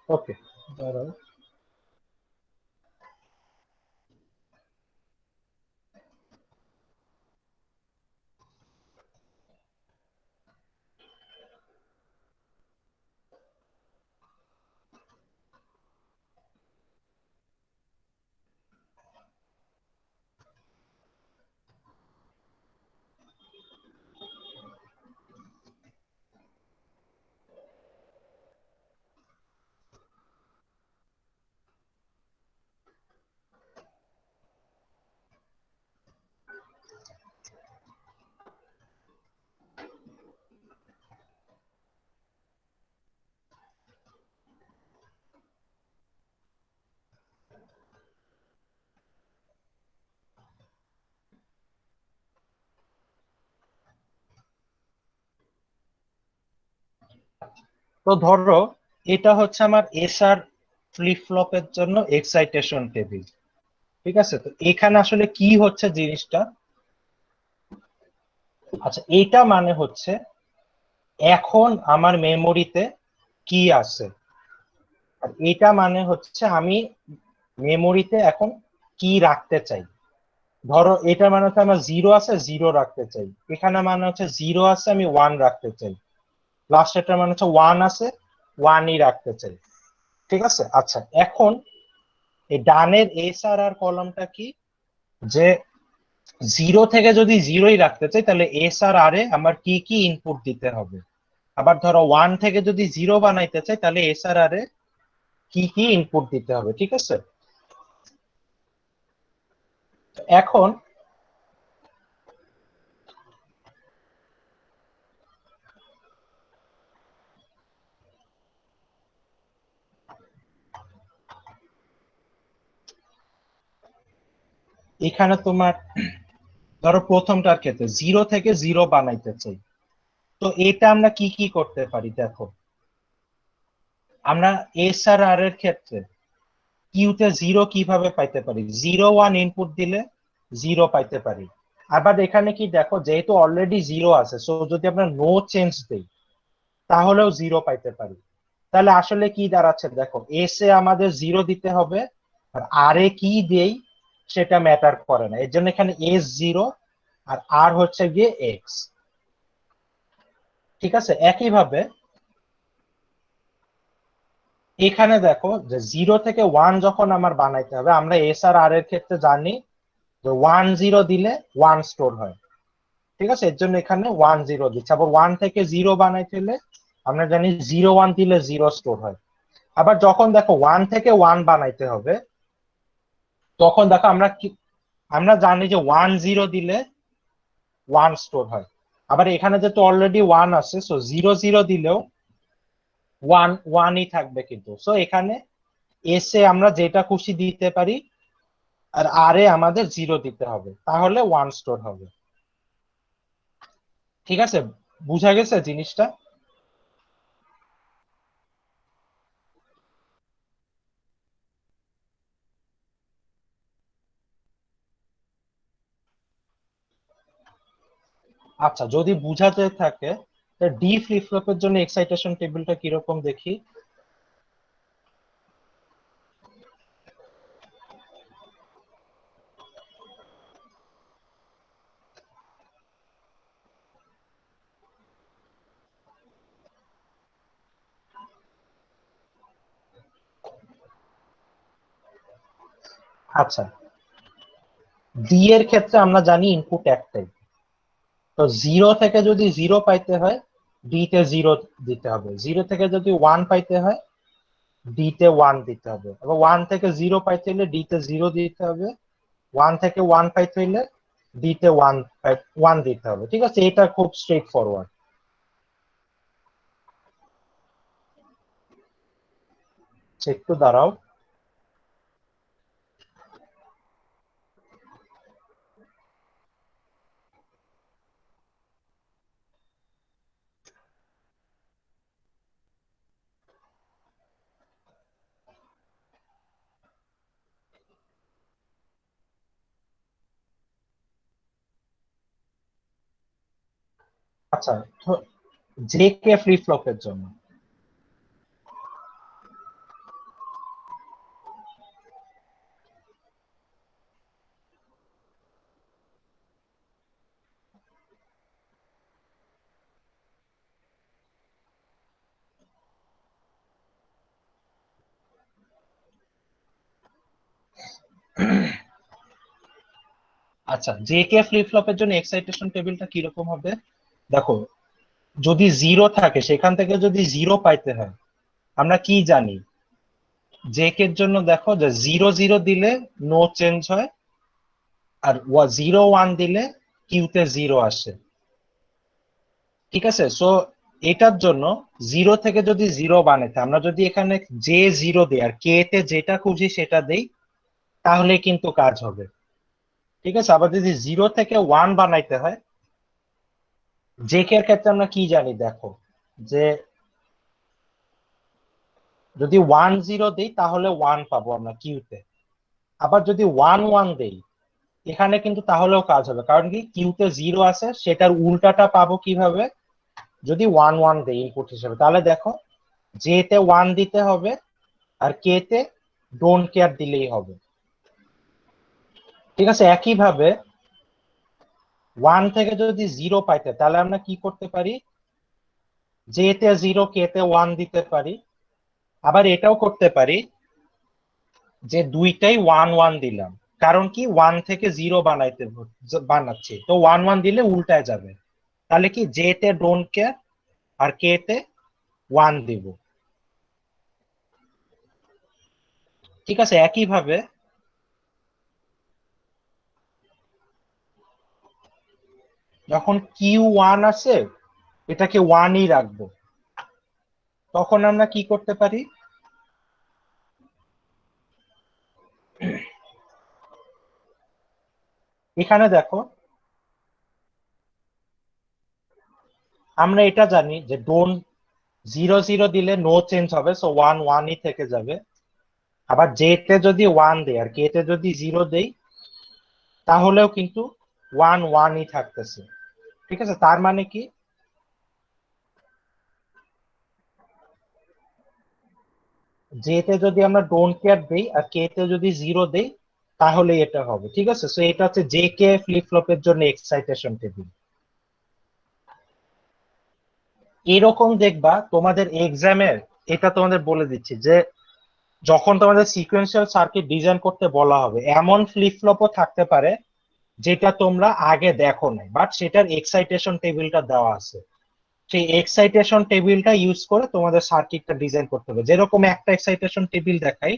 ওকে, দাঁড়াও। তো ধরো এটা হচ্ছে আমার এসআর ফ্লিপ ফ্লপের জন্য এক্সাইটেশন টেবিল, ঠিক আছে। তো এখানে আসলে কি হচ্ছে জিনিসটা, আচ্ছা এইটা মানে হচ্ছে এখন আমার মেমোরিতে কি আছে, আর এটা মানে হচ্ছে আমি মেমোরিতে এখন কি রাখতে চাই। ধরো এটা মানে হচ্ছে আমার জিরো আছে, জিরো রাখতে চাই। এখানে মানে হচ্ছে জিরো আছে, আমি ওয়ান রাখতে চাই। লাস্ট এটা মানে হচ্ছে ওয়ান আছে, ওয়ানই রাখতে চাই, ঠিক আছে। আচ্ছা এখন এই ডানের এস আর আর কলমটা কি, যে জিরো থেকে যদি জিরোই রাখতে চাই তাহলে এস আর আর এ আমার কি কি ইনপুট দিতে হবে। আবার ধরো ওয়ান থেকে যদি জিরো বানাইতে চাই তাহলে এস আর আর এ কি কি ইনপুট দিতে হবে, ঠিক আছে। এখন এখানে তোমার ধরো প্রথমটার ক্ষেত্রে জিরো থেকে জিরো বানাইতে চাই, তো এটা আমরা কি কি করতে পারি দেখো। আমরা এস আর আর এর ক্ষেত্রে কিউতে জিরো কিভাবে পাইতে পারি, জিরো ওয়ান ইনপুট দিলে জিরো পাইতে পারি। আবার এখানে কি দেখো, যেহেতু অলরেডি জিরো আছে, সো যদি আমরা নো চেঞ্জ দেই তাহলেও জিরো পাইতে পারি। তাহলে আসলে কি দাঁড়াচ্ছে দেখো, এস এ আমাদের জিরো দিতে হবে, আর আর এ কি দেই সেটা ম্যাটার করে না। এর জন্য এখানে এস জিরো আর আর হচ্ছে গিয়ে এক্স, ঠিক আছে। একইভাবে এখানে দেখো যে জিরো থেকে ওয়ান যখন আমার বানাইতে হবে, আমরা এস আর আর এর ক্ষেত্রে জানি যে ওয়ান জিরো দিলে ওয়ান স্টোর হয়, ঠিক আছে। এর জন্য এখানে ওয়ান জিরো দিচ্ছে। আবার ওয়ান থেকে জিরো বানাইতে হলে আমরা জানি জিরো ওয়ান দিলে জিরো স্টোর হয়। আবার যখন দেখো ওয়ান থেকে ওয়ান বানাইতে হবে, তখন দেখো আমরা কি, আমরা জানি যে ওয়ান জিরো দিলে ওয়ান স্টোর হয়। আবার এখানে যেহেতু অলরেডি ওয়ান আছে, সো জিরো জিরো দিলেও ওয়ান ওয়ানই থাকবে কিন্তু। সো এখানে এস এ আমরা যেটা খুশি দিতে পারি, আর আর এ আমাদের জিরো দিতে হবে, তাহলে ওয়ান স্টোর হবে, ঠিক আছে। বুঝা গেছে জিনিসটা। আচ্ছা যদি বুঝাতে থাকে, ডি ফ্লিপ ফ্লপের জন্য এক্সাইটেশন টেবিলটা কিরকম দেখি। আচ্ছা, ডি এর ক্ষেত্রে আমরা জানি ইনপুট একটাই, তো 0 থেকে যদি 0 পাইতে হয় ডি তে 0 দিতে হবে, 0 থেকে যদি 1 পাইতে হয় ডি তে 1 দিতে হবে, আবার 1 থেকে 0 পাইতে হলে ডি তে 0 দিতে হবে, 1 থেকে 1 পাইতে হলে ডি তে 1 দিতে হবে। ঠিক আছে, এটা খুব স্ট্রেট ফরওয়ার্ড। একটু দাঁড়াও। আচ্ছা, জে কে ফ্লিপ ফ্লপের জন্য আচ্ছা, জে কে ফ্লিপ ফ্লপের জন্য এক্সাইটেশন টেবিলটা কিরকম হবে দেখো, যদি 0 থাকে সেখান থেকে যদি 0 পাইতে হয় আমরা কি জানি, জে কে এর জন্য দেখো যে 0 0 দিলে নো চেঞ্জ হয়, আর 0 1 দিলে কিউতে 0 আসে। ঠিক আছে, সো এটার জন্য 0 থেকে যদি 0 বানাতে আমরা যদি এখানে জে 0 দিই আর কে তে যেটা খুঁজি সেটা দেই তাহলে কিন্তু কাজ হবে। ঠিক আছে, আবার যদি 0 থেকে 1 বানাইতে হয় জে কে এর ক্ষেত্রে আমরা কি জানি দেখো, যে যদি 1 0 দিই তাহলে 1 পাবো আমরা কিউতে, আবার যদি 1 1 দেই এখানে কিন্তু তাহলেও কাজ হবে, কারণ কি কিউতে 0 আছে সেটার উল্টাটা পাবো কিভাবে, যদি 1 1 দেই ইনপুট হিসেবে, তাহলে দেখো জে তে 1 দিতে হবে আর কে তে ডোন্ট কেয়ার দিলেই হবে। ঠিক আছে, একইভাবে 1 থেকে যদি 0 পাইতে তাহলে আমরা কি করতে পারি, জে তে 0 কে তে 1 দিতে পারি, আবার এটাও করতে পারি যে দুইটাই 1 1 দিলাম, কারণ কি 1 থেকে 0 বানাচ্ছি, তো 1 1 দিলে উল্টায় যাবে, তাহলে কি জে তে ডোন্ট কেয়ার আর কে তে 1 দিব। ঠিক আছে, একইভাবে যখন কিউ 1 আছে এটাকে 1ই রাখবো, তখন আমরা কি করতে পারি, এখানে দেখো আমরা এটা জানি যে ডোন্ট 0 0 দিলে নো চেঞ্জ হবে, সো 1 1ই থেকে যাবে, আবার জে তে যদি 1 দেই আর কে তে যদি 0 দেই তাহলেও কিন্তু 1 1ই থাকতেছে। ঠিক আছে, তার মানে কি জে তে যদি আমরা ডোন্ট কেয়ার দেই আর কে তে যদি 0 দেই তাহলে এটা হবে। ঠিক আছে, সো এটা হচ্ছে জে কে ফ্লিপ ফ্লপের জন্য এক্সাইটেশন টেবিল। এরকম দেখবা তোমাদের এক্সামের, এটা তোমাদের বলে দিচ্ছি যে যখন তোমাদের সিকোয়েন্সিয়াল সার্কিট ডিজাইন করতে বলা হবে এমন ফ্লিপ ফ্লপও থাকতে পারে যেটা তোমরা আগে দেখো নাই, বাট সেটার এক্সাইটেশন টেবিলটা দেওয়া আছে, সেই এক্সাইটেশন টেবিলটা ইউজ করে তোমাদের সার্কিটটা ডিজাইন করতে হবে। যেরকম একটা এক্সাইটেশন টেবিল দেখাই,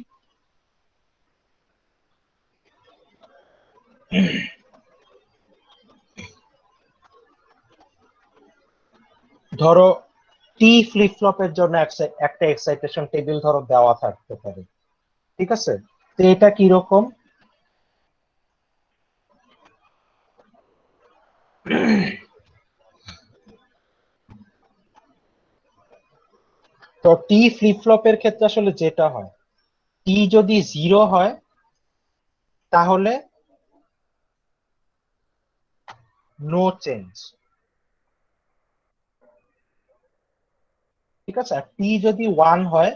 ধরো টি ফ্লিপ ফ্লপের জন্য একটা এক্সাইটেশন টেবিল ধরো দেওয়া থাকতে পারে। ঠিক আছে, তো এটা কিরকম, তো টি ফ্লিপ ফ্লপের ক্ষেত্রে আসলে যেটা হয়, টি যদি 0 হয় তাহলে নো চেঞ্জ। ঠিক আছে, আর টি যদি 1 হয়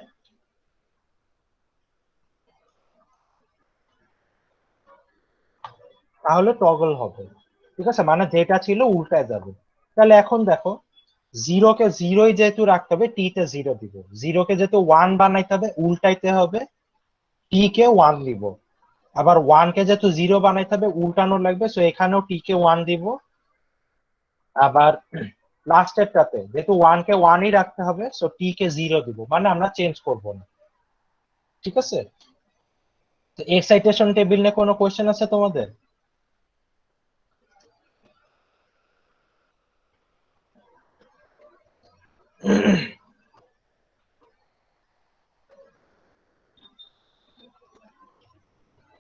তাহলে টগল হবে। ঠিক আছে, মানে যেটা ছিল উল্টায় যাবে। তাহলে এখন দেখো 0 কে 0ই যেহেতু রাখতে হবে টি তে 0 দিব, 0 কে যেহেতু 1 বানাইতে হবে উল্টাইতে হবে টি কে 1 দিব। আবার 1 কে যেহেতু 0 বানাইতে হবে উল্টানো লাগবে, সো এখানেও টি কে 1 দিব। আবার লাস্টেরটাতে যেহেতু 1 কে 1ই রাখতে হবে, সো টি কে 0 দিব, মানে আমরা চেঞ্জ করব না। ঠিক আছে, তো এক্সাইটেশন টেবিল নিয়ে কোনো কোশ্চেন আছে তোমাদের?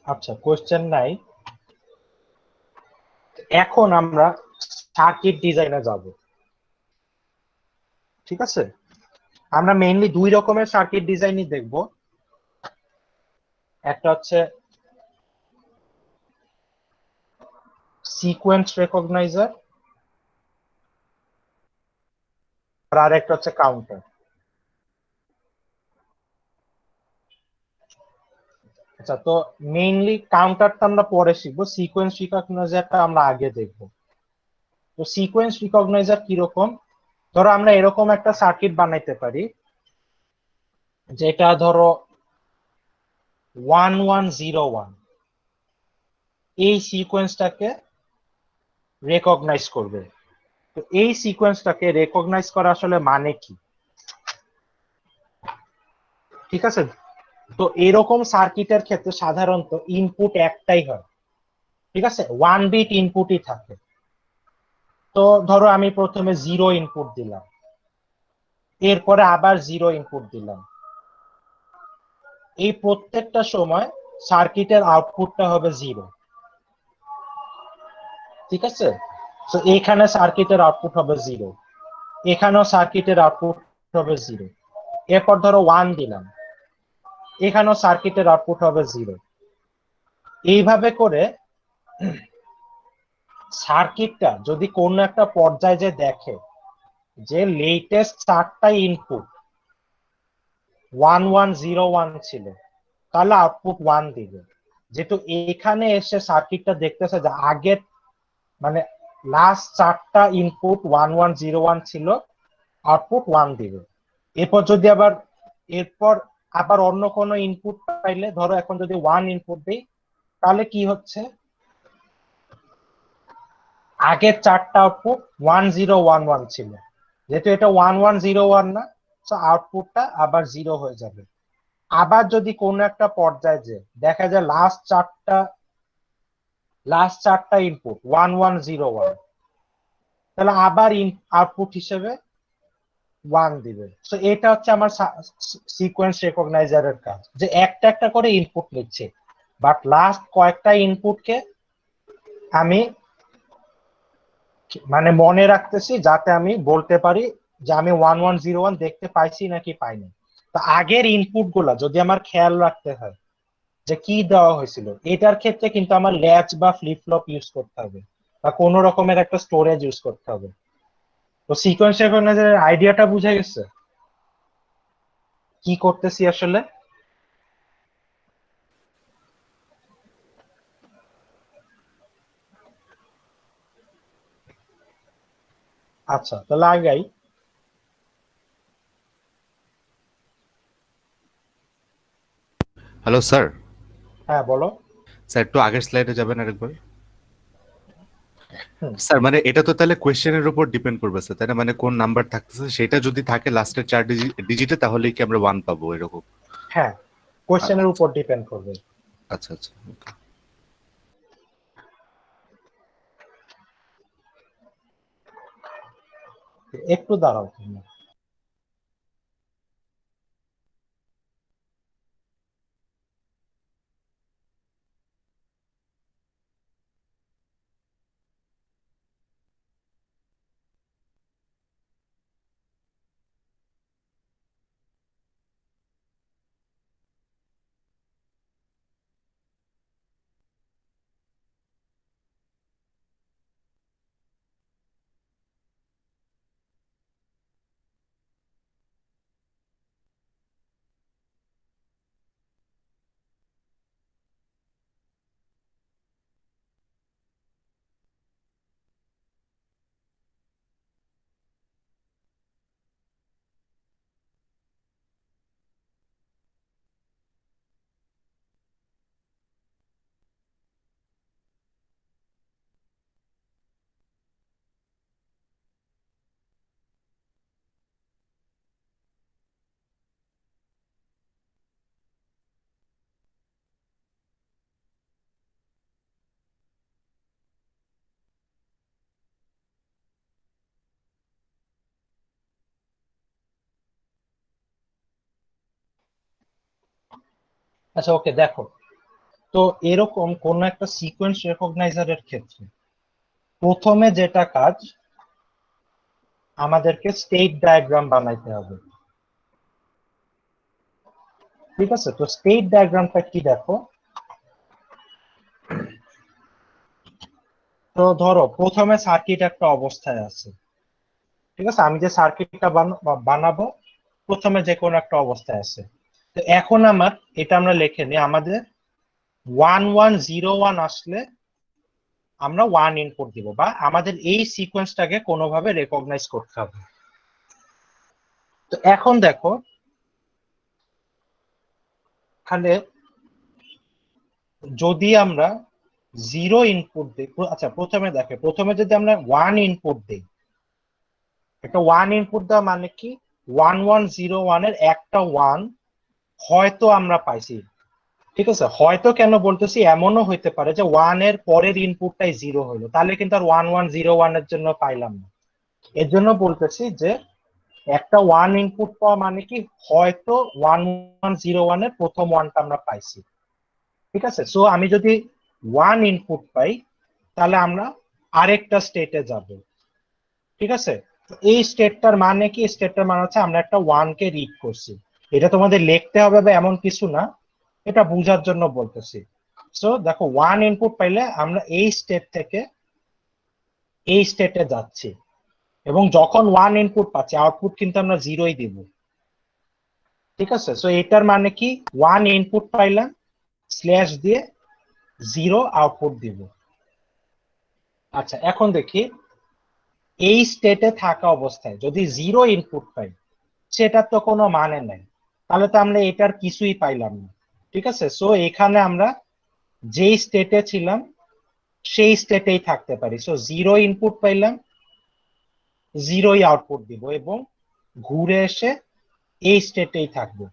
আচ্ছা, কোশ্চেন নাই। এখন আমরা সার্কিট ডিজাইনে যাব। ঠিক আছে, আমরা মেইনলি দুই রকমের সার্কিট ডিজাইনই দেখব। একটা হচ্ছে সিকোয়েন্স রেকগনাইজার, আর একটা হচ্ছে কাউন্টার। আচ্ছা, তো মেইনলি কাউন্টারটা আমরা পরে শিখবো, সিকোয়েন্স রিকগনাইজারটা আমরা আগে দেখবো। তো সিকোয়েন্স রিকগনাইজার কিরকম? ধরো আমরা এরকম একটা সার্কিট বানাইতে পারি, যেটা ধরো 1101 এই সিকোয়েন্সটাকে রেকগনাইজ করবে। তো এই সিকোয়েন্সটাকে রেকগনাইজ করা আসলে মানে কি? ঠিক আছে, তো এরকম সার্কিটের ক্ষেত্রে সাধারণত ইনপুট একটাই হয়। ঠিক আছে, 1 বিট ইনপুটই থাকে। তো ধরো আমি প্রথমে 0 ইনপুট দিলাম, এরপরে আবার 0 ইনপুট দিলাম। এই প্রত্যেকটা সময় সার্কিটের আউটপুটটা হবে 0। ঠিক আছে, তো এখানে সার্কিটের আউটপুট হবে 0, এখানেও সার্কিটের আউটপুট হবে 0। এরপর ধরো 1 দিলাম, এখানেও সার্কিটের আউটপুট হবে 0। এইভাবে করে সার্কিটটা যদি কোনো একটা পর্যায়ে যে দেখে যে লেটেস্ট 4টা ইনপুট 1101 ছিল, তাহলে আউটপুট 1 দিবে। যেহেতু এখানে এসে সার্কিটটা দেখতেছে যে আগের মানে লাস্ট 4টা ইনপুট 1101 ছিল, আউটপুট 1 দিবে। এরপর যদি আবার অন্য কোনো ইনপুট পাইলে, ধরো এখন যদি 1 ইনপুট দিই, তাহলে কি হচ্ছে আগের 4টা আউটপুট 1011 ছিল, যেহেতু এটা 1101 না, তো আউটপুটটা আবার 0 হয়ে যাবে। আবার যদি কোনো একটা পর্যায়ে যে দেখা যায় লাস্ট চারটা ইনপুট 1101, তাহলে আবার আউটপুট হিসেবে 1 দিবে। তো এটা হচ্ছে আমার সিকোয়েন্স রেকগনাইজারের কাজ, যে একটা একটা করে ইনপুট নিচ্ছে, বাট লাস্ট কয়েকটা ইনপুটকে আমি মানে মনে রাখতেছি, যাতে আমি বলতে পারি যে আমি 1101 দেখতে পাইছি নাকি পাইনি। তো আগের ইনপুট গুলা যদি আমার খেয়াল রাখতে হয় যে কি দেওয়া হয়েছিল, এটার ক্ষেত্রে কিন্তু আমার ল্যাচ বা ফ্লিপ ফ্লপ ইউজ করতে হবে, বা কোনো রকমের একটা স্টোরেজ ইউজ করতে হবে। তো সিকোয়েন্স রেকগনাইজারের আইডিয়াটা বুঝে গেছে কি করতেছি আসলে? আচ্ছা, তাহলে আগাই। Hello sir. হ্যাঁ, বলো। স্যার একটু আগের স্লাইডে যাবেন আরেকবার। হুম, স্যার মানে এটা তো তাহলে কোয়েশ্চেনের উপর ডিপেন্ড করবে স্যার, তাই না? মানে কোন নাম্বার থাকতেছে সেটা যদি থাকে লাস্টের 4 ডিজিটে, তাহলেই কি আমরা 1 পাবো এরকম? হ্যাঁ, কোশ্চেনের উপর ডিপেন্ড করবে। আচ্ছা আচ্ছা, okay. একটু দাঁড়াও তুমি। আচ্ছা ওকে দেখো, তো এরকম কোন একটা সিকোয়েন্স রেকগনাইজারের ক্ষেত্রে প্রথমে যেটা কাজ, আমাদেরকে স্টেট ডায়াগ্রাম বানাইতে হবে। ঠিক আছে, তো স্টেট ডায়াগ্রামটা কি দেখো, তো ধরো প্রথমে সার্কিট একটা অবস্থায় আছে। ঠিক আছে, আমি যে সার্কিটটা বানাবো প্রথমে যে কোনো একটা অবস্থায় আছে। তো এখন আমার এটা আমরা লিখে নিই, আমাদের 1101 আসলে আমরা 1 ইনপুট দিব, বা আমাদের এই সিকোয়েন্সটাকে কোনোভাবে রেকগনাইজ করতে হবে। তো এখন দেখো এখানে যদি আমরা 0 ইনপুট দিই, আচ্ছা প্রথমে দেখে, প্রথমে যদি আমরা 1 ইনপুট দিই, একটা 1 ইনপুট দেওয়া মানে কি, 1101 এর একটা 1 হয়তো আমরা পাইছি। ঠিক আছে, হয়তো কেন বলতেছি, এমনও হইতে পারে যে 1 এর পরের ইনপুটটাই 0 হলো, তাহলে কিন্তু আর 1101 এর জন্য পাইলাম না। এর জন্য বলতেছি যে একটা 1 ইনপুট পাওয়া মানে কি, হয়তো 1101 এর প্রথম 1টা আমরা পাইছি। ঠিক আছে, সো আমি যদি 1 ইনপুট পাই তাহলে আমরা আরেকটা স্টেটে যাব। ঠিক আছে, তো এই স্টেটটার মানে কি, স্টেটটার মানে হচ্ছে আমরা একটা 1 কে রিড করছি। এটা তোমাদের লিখতে হবে বা এমন কিছু না, এটা বোঝার জন্য বলতেছি। সো দেখো 1 ইনপুট পাইলে আমরা এই স্টেট থেকে এই স্টেটে যাচ্ছি, এবং যখন 1 ইনপুট পাচ্ছি আউটপুট কিন্তু আমরা 0ই দিব। ঠিক আছে, সো এটার মানে কি, 1 ইনপুট পাইলাম স্ল্যাশ দিয়ে 0 আউটপুট দিব। আচ্ছা এখন দেখি, এই স্টেটে থাকা অবস্থায় যদি 0 ইনপুট পাই সেটার তো কোনো মানে নাই, তাহলে তো আমরা এটার কিছুই পাইলাম না। ঠিক আছে, সো এখানে আমরা যেই স্টেটে ছিলাম সেই স্টেটেই থাকতে পারি। সো 0 ইনপুট পাইলাম, 0ই আউটপুট দিব, এবং ঘুরে এসে এই স্টেটেই থাকবো।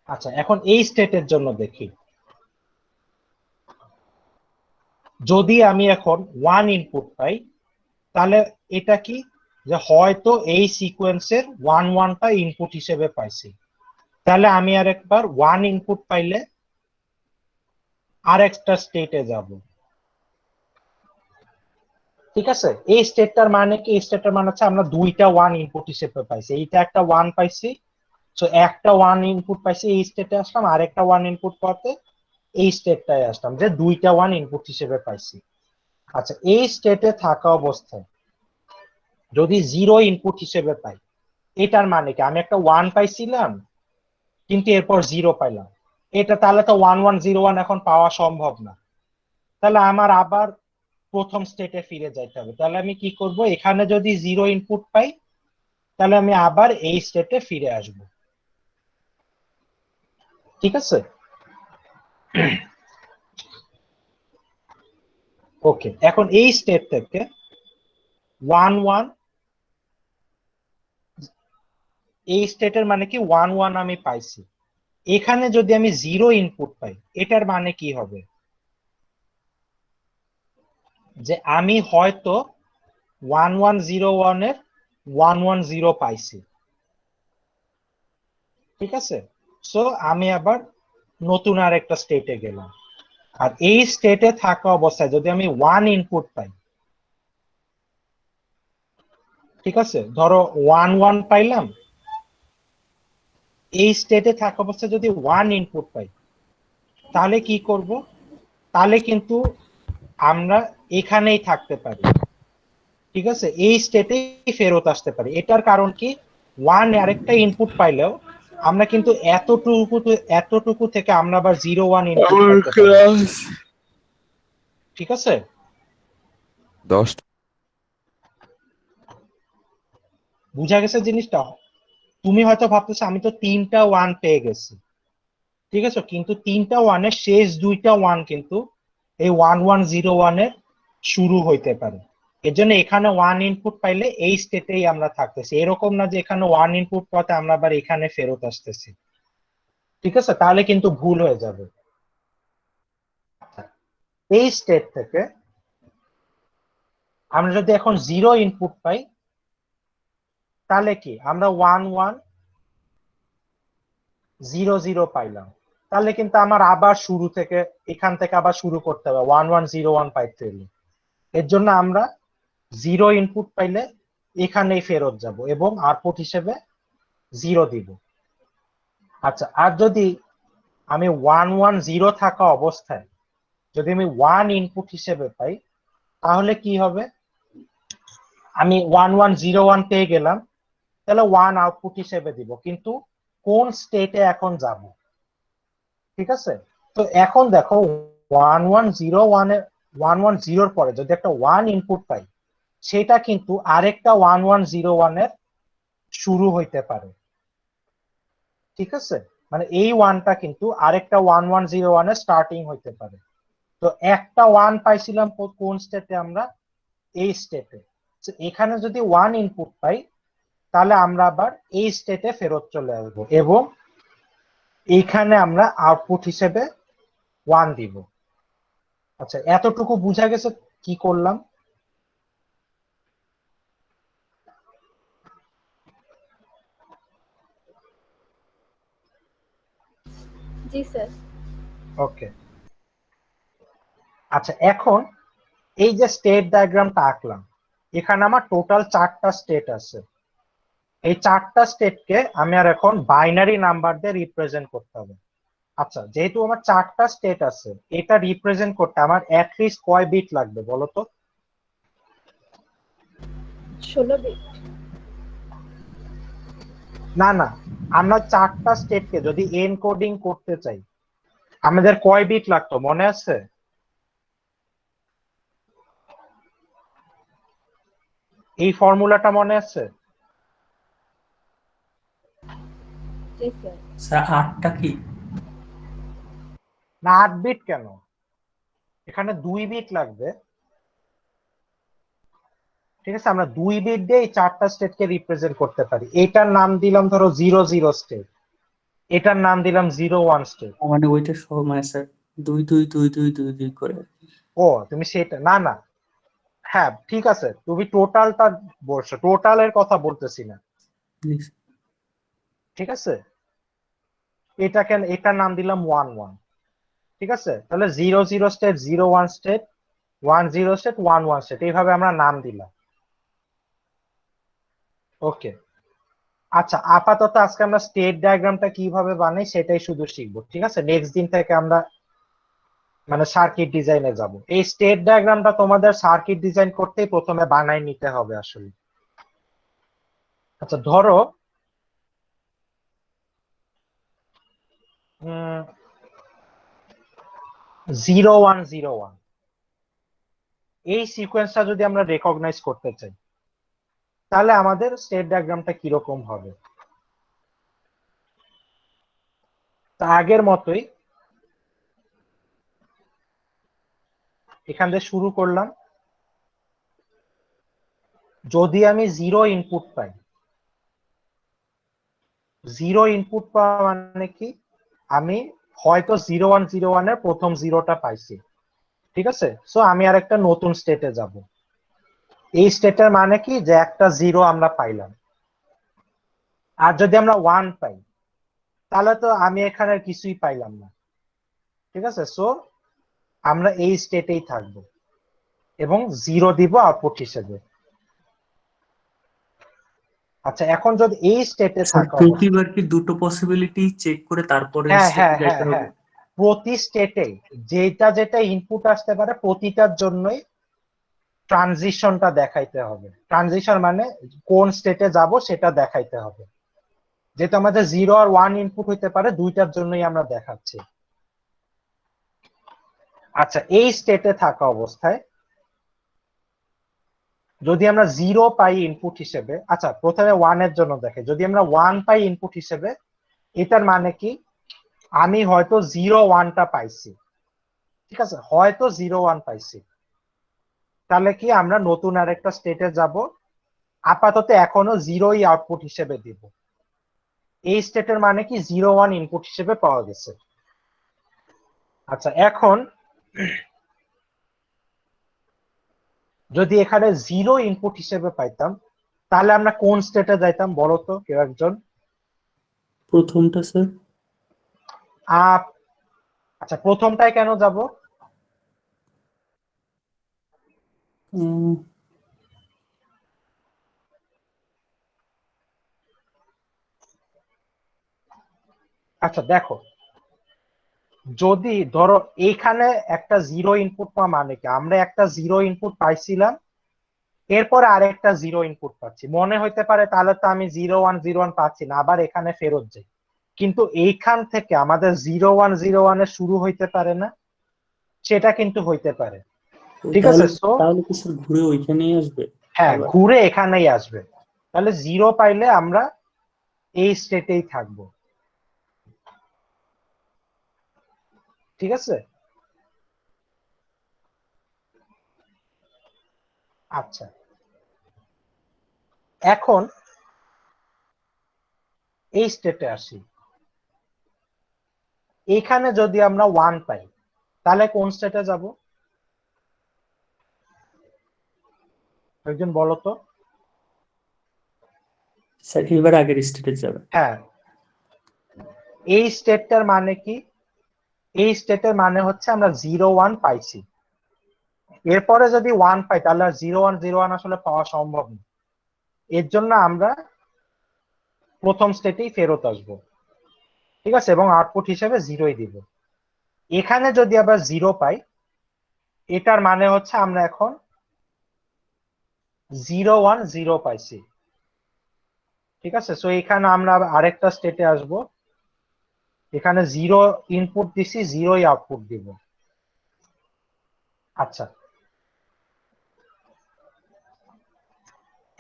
আচ্ছা এখন এই স্টেটের জন্য দেখি, যদি আমি এখন 1 ইনপুট পাই তাহলে এটা কি, যে হয়তো এই সিকোয়েন্সের 1টা ইনপুট হিসেবে পাইছি, তাহলে আমি আর একবার 1 ইনপুট পাইলে আর একটা স্টেটে যাব। ঠিক আছে, এই স্টেটটার মানে কি, এই স্টেটটার মানে হচ্ছে আমরা 2টা 1 ইনপুট হিসেবে পাইছি, এইটা একটা 1 পাইছি, সো একটা 1 ইনপুট পাইছি, এই স্টেটে আসলাম, আর একটা 1 ইনপুট পাতে এই স্টেটটায় আসলাম, যে 2টা 1 ইনপুট হিসেবে পাইছি। আচ্ছা এই স্টেটে থাকা অবস্থায় যদি 0 ইনপুট হিসেবে পাই, এটার মানে কি, আমি একটা 1 পাইছিলাম কিন্তু এরপর 0 পাইলাম, এটা তাহলে তো 1101 এখন পাওয়া সম্ভব না, তাহলে আমার আবার প্রথম স্টেটে ফিরে যাইতে হবে। তাহলে আমি কি করব, এখানে যদি 0 ইনপুট পাই তাহলে আমি আবার এই স্টেটে ফিরে আসব। ঠিক আছে, ওকে, এখন এই স্টেট থেকে 11, এই স্টেটের মানে কি 11 আমি পাইছি, এখানে যদি আমি 0 ইনপুট পাই এটার মানে কি হবে, যে আমি হয়তো 1101 এর 110 পাইছি। ঠিক আছে, সো আমি আবার নতুন আর একটা স্টেটে গেলাম, আর এই স্টেটে থাকা অবস্থায় যদি আমি 1 ইনপুট পাই, ঠিক আছে, ধরো 11 পাইলাম, এই স্টেটে থাকা অবস্থায় যদি 1 ইনপুট পাই তাহলে কি করব, তাহলে কিন্তু আমরা এখানেই থাকতে পারি। ঠিক আছে, এই স্টেটেই ফেরত আসতে পারি। এটার কারণ কি, 1 আরেকটা ইনপুট পাইলেও আমরা কিন্তু এতটুকু থেকে আমরা আবার 0 1 ইনপুট পাইতে পারি। ঠিক আছে, 10 বুঝা গেছে জিনিসটা? তুমি হয়তো ভাবতেছো আমি তো 3টা 1 পেয়ে গেছি, ঠিক আছে, কিন্তু 3টা 1 এর শেষ 2টা 1 কিন্তু এই 1101 এর শুরু হইতে পারে। এর জন্য এখানে 1 ইনপুট পাইলে এই স্টেটেই আমরা থাকতেছি, এরকম না যে এখানে 1 ইনপুট পাতে আমরা আবার এখানে ফেরত আসতেছি। ঠিক আছে, তাহলে কিন্তু ভুল হয়ে যাবে। এই স্টেট থেকে আমরা যদি এখন 0 ইনপুট পাই তাহলে কি, আমরা 1100 পাইলাম, তাহলে কিন্তু আমার আবার শুরু থেকে এখান থেকে আবার শুরু করতে হবে 1101 পাইতে হলে। এর জন্য আমরা 0 ইনপুট পাইলে এখানেই ফেরত যাব এবং আউটপুট হিসেবে 0 দিব। আচ্ছা, আর যদি আমি 110 থাকা অবস্থায় যদি আমি 1 ইনপুট হিসেবে পাই তাহলে কি হবে? আমি 1101 পেয়ে গেলাম, তাহলে 1 আউটপুট হিসেবে দিব, কিন্তু কোন স্টেটে এখন যাব? ঠিক আছে, তো এখন দেখো 1101 এর পরে যদি একটা 1 ইনপুট পাই সেটা কিন্তু আরেকটা 1101 এর শুরু হইতে পারে। ঠিক আছে, মানে এই 1টা কিন্তু আরেকটা 1101 এর স্টার্টিং হইতে পারে। তো একটা 1 পাইছিলাম কোন স্টেটে? আমরা এই স্টেটে। এখানে যদি 1 ইনপুট পাই তাহলে আমরা আবার এই স্টেটে ফেরত চলে আসবো এবং এইখানে আমরা আউটপুট হিসেবে 1 দিব। আচ্ছা, এতটুকু বুঝা গেছে কি করলাম? জি স্যার। ওকে, আচ্ছা, এখন এই যে স্টেট ডায়াগ্রামটা আঁকলাম, এখানে আমার টোটাল 4টা স্টেট আছে। এই 4টা স্টেটকে আমি আর এখন বাইনারি নাম্বার দিয়ে রিপ্রেজেন্ট করতে হবে। আচ্ছা, যেহেতু আমার 4টা স্টেট আছে, এটা রিপ্রেজেন্ট করতে আমার অ্যাটলিস্ট কয় বিট লাগবে বলো তো? 16 বিট। না না, আমরা 4টা স্টেটকে যদি এনকোডিং করতে চাই আমাদের কয় বিট লাগতো মনে আছে? এই ফর্মুলাটা মনে আছে? জি স্যার। স্যার 8টা কি? না, 8 বিট কেন, এখানে 2 বিট লাগবে। ঠিক আছে, আমরা 2 বিট দিয়ে এই 4টা স্টেটকে রিপ্রেজেন্ট করতে পারি। এটার নাম দিলাম ধরো 00 স্টেট, এটার নাম দিলাম 01 স্টেট। মানে ওইটা সহ মানে স্যার 2 2 2 2 2 2 করে। ও তুমি সেটা, না না, হ্যাঁ ঠিক আছে, তুমি টোটালটা বলছো, টোটালের কথা বলতেছি না। জি, ঠিক আছে, এটার নাম দিলাম 11। ঠিক আছে, তাহলে 00 স্টেট, 01 স্টেট, 10 স্টেট, 11 স্টেট, এইভাবে আমরা নাম দিলাম। ওকে, আচ্ছা, আপাতত আজকে আমরা স্টেট ডায়াগ্রামটা কিভাবে বানাই সেটাই শুধু শিখবো। ঠিক আছে, নেক্সট দিন থেকে আমরা মানে সার্কিট ডিজাইনে যাব। এই স্টেট ডায়াগ্রামটা তোমাদের সার্কিট ডিজাইন করতেই প্রথমে বানাই নিতে হবে আসলে। আচ্ছা, ধরো 0101 এই সিকোয়েন্সটা যদি আমরা রেকগনাইজ করতে চাই তাহলে আমাদের স্টেট ডায়াগ্রামটা কিরকম হবে? তা আগের মতোই এখান থেকে শুরু করলাম। যদি আমি 0 ইনপুট পাই, 0 ইনপুট পাওয়া মানে কি? আমি হয়তো 0101 এর প্রথম 0টা পাইছি। ঠিক আছে, সো আমি আর একটা নতুন স্টেটে যাব। এই স্টেটের মানে কি যে একটা 0 আমরা পাইলাম। আর যদি আমরা 1 পাই তাহলে তো আমি এখানে আর কিছুই পাইলাম না। ঠিক আছে, সো আমরা এই স্টেটেই থাকবো এবং 0 দিব আউটপুট হিসেবে। আচ্ছা, এখন যদি এই স্টেটে স্যার থাকা অবস্থা, প্রতিবার কি দুটো পসিবিলিটি চেক করে তারপরে হ্যাঁ স্টেপে হ্যাঁ হ্যাঁ যাইতে হবে? হ্যাঁ, প্রতি স্টেটে যেটা যেটা ইনপুট আসতে পারে প্রতিটার জন্যই ট্রানজিশনটা দেখাইতে হবে। ট্রানজিশন মানে কোন স্টেটে যাব সেটা দেখাইতে হবে। যেহেতু আমাদের 0 আর 1 ইনপুট হইতে পারে, দুইটার জন্যই আমরা দেখাচ্ছি। আচ্ছা, এই স্টেটে থাকা অবস্থায় যদি আমরা 0 পাই ইনপুট হিসেবে, আচ্ছা প্রথমে 1 এর জন্য দেখে, যদি আমরা 1 পাই ইনপুট হিসেবে এটার মানে কি আমি হয়তো 01টা পাইছি। ঠিক আছে, হয়তো 01 পাইছি, তাহলে কি আমরা নতুন আরেকটা স্টেটে যাব। আপাতত এখনো 0ই আউটপুট হিসেবে দিব। এই স্টেটের মানে কি 01 ইনপুট হিসেবে পাওয়া গেছে। আচ্ছা, এখন যদি এখানে 0 ইনপুট হিসেবে পাইতাম তাহলে আমরা কোন স্টেটে যাইতাম বলো তো কেউ একজন? প্রথমটা স্যার। আচ্ছা, প্রথমটায় কেন যাব? উম, আচ্ছা দেখো, যদি ধরো এইখানে একটা জিরো ইনপুট পাওয়া মানে কি, আমরা একটা জিরো ইনপুট পাইছিলাম, এরপরে আরেকটা জিরো ইনপুট পাচ্ছি, মনে হইতে পারে তাহলে তো আমি 0 1 0 1 পাচ্ছি না, আবার এখানে ফেরত যাই। কিন্তু এইখান থেকে আমাদের 0 1 0 1 এর শুরু হইতে পারে না, সেটা কিন্তু হইতে পারে। ঠিক আছে, তাহলে সো তাহলে কি স্যার ঘুরে ওইখানেই আসবে হ্যাঁ, আবার? ঘুরে এখানেই আসবে। তাহলে জিরো পাইলে আমরা এই স্টেটেই থাকবো। ঠিক আছে, আচ্ছা এখন এই স্টেটে আসি। এখানে যদি আমরা 1 পাই তাহলে কোন স্টেটে যাব? একজন বলো তো। স্যার এবার আগের স্টেটে যাবে। হ্যাঁ, এই স্টেটটার মানে কি? এই স্টেটের মানে হচ্ছে আমরা 0 1 পাইছি, এরপরে যদি 1 পাই তাহলে 0 1 0 1 আসলে পাওয়া সম্ভব না। এর জন্য আমরা প্রথম স্টেটেই ফেরত আসবো। ঠিক আছে, এবং আউটপুট হিসেবে জিরোই দিব। এখানে যদি আবার জিরো পাই, এটার মানে হচ্ছে আমরা এখন 0 1 0 পাইছি। ঠিক আছে, সো এখানে আমরা আবার আরেকটা স্টেটে আসব, এখানে জিরো ইনপুট দিছি, জিরোই আউটপুট দিব। আচ্ছা,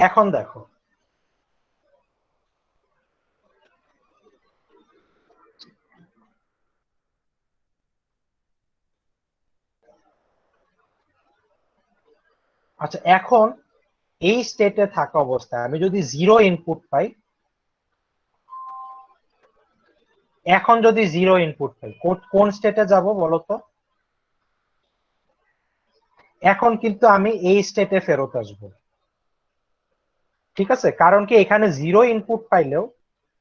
এখন দেখো, আচ্ছা এখন এই স্টেটে থাকা অবস্থায় আমি যদি জিরো ইনপুট পাই, এখন যদি জিরো ইনপুট পাই কোন স্টেটে যাব বলো তো? এখন কিন্তু আমি এই স্টেটে ফেরত আসব। ঠিক আছে, কারণ কি এখানে জিরো ইনপুট পাইলেও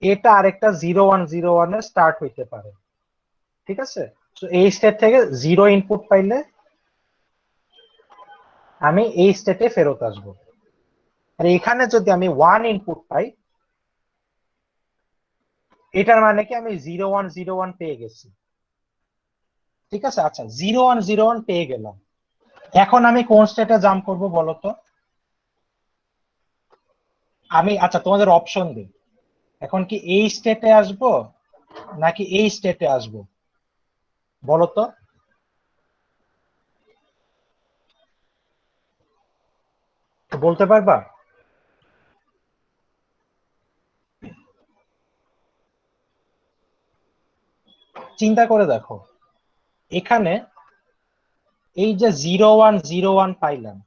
এটা আরেকটা 0 1 0 1 এর স্টার্ট হইতে পারে। ঠিক আছে, তো এই স্টেট থেকে জিরো ইনপুট পাইলে আমি এই স্টেটে ফেরত আসব। আর এখানে যদি আমি 1 ইনপুট পাই, এটার মানে কি আমি 0 1 0 1 পেয়ে গেছি। ঠিক আছে, আচ্ছা 0 1 0 1 পেয়ে গেলাম, এখন আমি কোন স্টেটে জাম্প করব বলো তো? আমি আচ্ছা তোমাদের অপশন দিই, এখন কি এই স্টেটে আসব নাকি এই স্টেটে আসব বলো তো? বলতে পারবা? চিন্তা করে দেখো, এখানে এই যে 0 1 0 1 পাইলাম,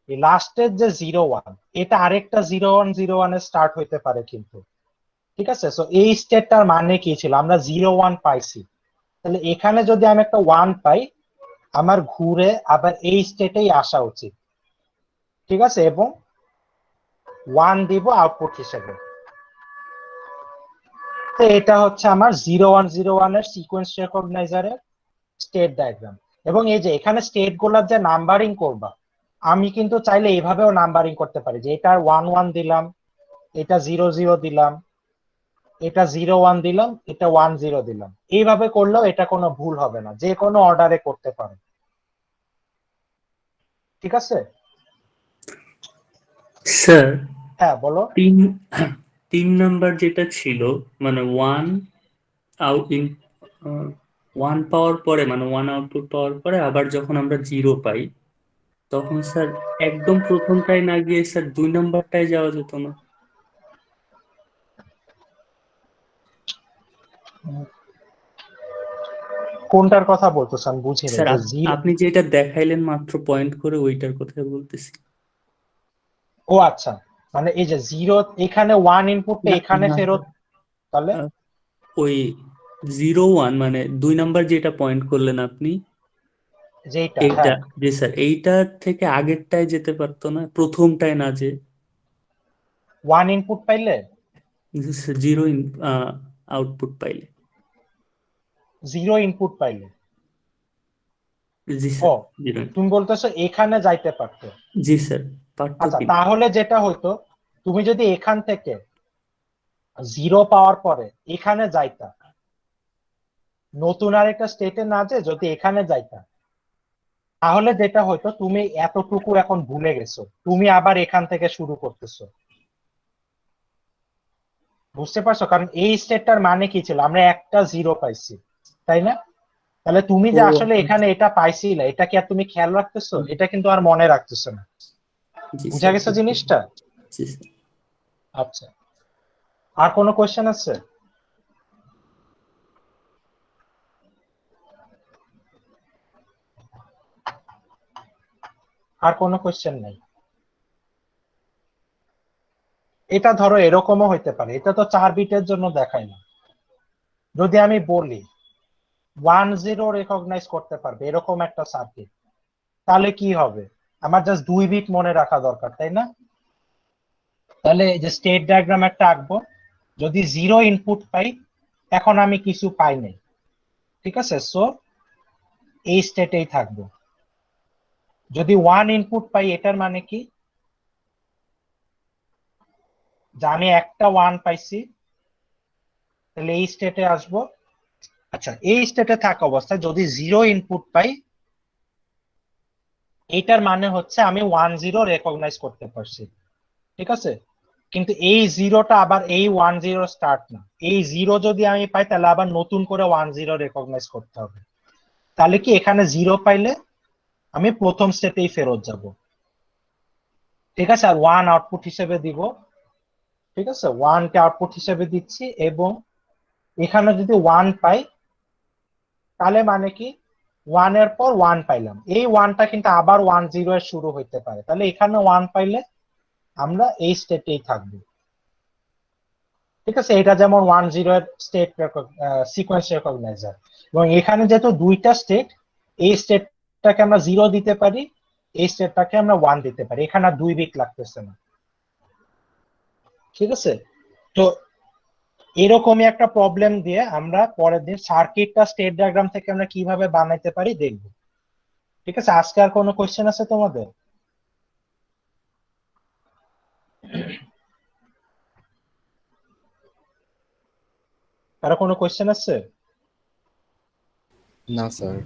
এই লাস্টের যে 0 1, এটা আরেকটা 0 1 0 1 এর স্টার্ট হইতে পারে কিন্তু। ঠিক আছে, সো এই স্টেটটার মানে কি ছিল, আমরা 0 1 পাইছি, তাহলে এখানে যদি আমি একটা 1 পাই, আমার ঘুরে আবার এই স্টেটেই আসা উচিত। ঠিক আছে, এবং 1 দিব আউটপুট হিসেবে। তো এটা হচ্ছে আমার 0 1 0 1 এর সিকোয়েন্স রেকগনাইজারের স্টেট ডায়াগ্রাম। এবং এই যে এখানে স্টেট গুলার যে নাম্বারিং করবা, আমি কিন্তু চাইলে এইভাবেও নাম্বারিং করতে পারি, যে এটা 1 1 দিলাম, এটা 0 0 দিলাম, এটা 0 1 দিলাম, এটা 1 0 দিলাম। এইভাবে করলেও এটা কোনো ভুল হবে না, যে কোনো অর্ডারে করতে পারে। ঠিক আছে, স্যার হ্যাঁ বলো। তিন তিন নাম্বার যেটা ছিল, মানে ওয়ান আউট ইন ওয়ান পাওয়ার পরে, মানে ওয়ান আউটপুট পাওয়ার পরে আবার যখন আমরা জিরো পাই, তখন স্যার একদম প্রথমটায় না গিয়ে স্যার 2 নাম্বারটায় যাওয়া যেত না? কোনটার কথা বলতেছেন বুঝিনি, স্যার যে জিরো? আপনি যেটা দেখাইলেন মাত্র পয়েন্ট করে, ওইটার কথা বলতেছি। ও আচ্ছা, মানে এই যে জিরো, এখানে 1 ইনপুটটা না এখানে না ফেরত, স্যার, তাহলে ওই 0 1 মানে 2 নাম্বার যেটা পয়েন্ট করলেন আপনি, যেটা, এইটা, হ্যাঁ, জি স্যার, এইটা থেকে আগেরটায় যেতে পারতো না, প্রথমটায় না যে? 1 ইনপুট পাইলে, জিরো আউটপুট পাইলে। জিরো ইনপুট পাইলে জি ও স্যার, 0 ইনপুট। তুমি বলতেছো এখানে যাইতে পারতো। জি স্যার, পারতো আচ্ছা, কি? তাহলে যেটা হইতো, তুমি যদি এখান থেকে 0 পাওয়ার পরে এখানে যাইতা, নতুন আরেকটা স্টেটে না যে যদি এখানে যাইতা, তাহলে যেটা হইতো তুমি এতটুকু এখন ভুলে গেছো, তুমি আবার এখান থেকে শুরু করতেছো। বুঝতে পারছো? কারণ এই স্টেটটার মানে কি ছিল, আমরা একটা 0 পাইছি, তাই না? তাহলে তুমি ও যে আসলে এখানে এটা পাইছিলে, এটা কি আর তুমি খেয়াল রাখতেছো? এটা কিন্তু আর মনে রাখতেছো না। জি বুঝা স্যার, গেছে জিনিসটা? জি স্যার। আচ্ছা, আর কোনো কোয়েশ্চেন আছে? আর কোনো কোয়েশ্চেন নেই? এটা ধরো এরকমও হইতে পারে, এটা তো 4 বিটের জন্য দেখায় না। যদি আমি বলি 1-0 রেকগনাইজ করতে পারবে এরকম একটা সার্কিট, তাহলে কি হবে? আমার জাস্ট 2 বিট মনে রাখা দরকার, তাই না? তাহলে এই যে স্টেট ডায়াগ্রাম একটা আঁকবো, যদি 0 ইনপুট পাই, এখন আমি কিছু পাই নাই, ঠিক আছে? সো এই স্টেটেই থাকবো। যদি 1 ইনপুট পাই, এটার মানে কি, যে আমি একটা 1 পাইছি, তাহলে এই স্টেটে আসবো। আচ্ছা, এই স্টেটে থাকা অবস্থায় যদি 0 ইনপুট পাই, এইটার মানে হচ্ছে আমি 1-0 রেকগনাইজ করতে পারছি, ঠিক আছে? কিন্তু এই 0টা আবার এই 1-0 স্টার্ট না, এই 0 যদি আমি পাই তাহলে আবার নতুন করে 1-0 রেকগনাইজ করতে হবে। তাহলে কি এখানে 0 পাইলে আমি প্রথম স্টেপেই ফেরত যাব, ঠিক আছে? আর 1 আউটপুট হিসেবে দিব, ঠিক আছে? 1 কে আউটপুট হিসেবে দিচ্ছি, এবং এখানে যদি 1 পাই, তাহলে মানে কি 1 এর পর 1 পাইলাম, এই 1টা কিন্তু আবার 1-0 এর শুরু হইতে পারে, তাহলে এখানে 1 পাইলে আমরা এই স্টেটেই থাকবো, ঠিক আছে? এটা যেমন 1-0 এর স্টেট সিকোয়েন্স রেকগনাইজার। এবং এখানে যেহেতু দুইটা স্টেট, এই স্টেটটাকে আমরা 0 দিতে পারি, এই স্টেটটাকে আমরা 1 দিতে পারি, এখানে আর 2 বিট লাগতেছে না, ঠিক আছে? তো এরকমই একটা প্রবলেম দিয়ে আমরা পরের দিন সার্কিটটা স্টেট ডায়াগ্রাম থেকে আমরা কিভাবে বানাইতে পারি দেখবো, ঠিক আছে? আজকে আর কোনো কোয়েশ্চেন আছে তোমাদের? কারো কোনো কোয়েশ্চেন আছে? না স্যার।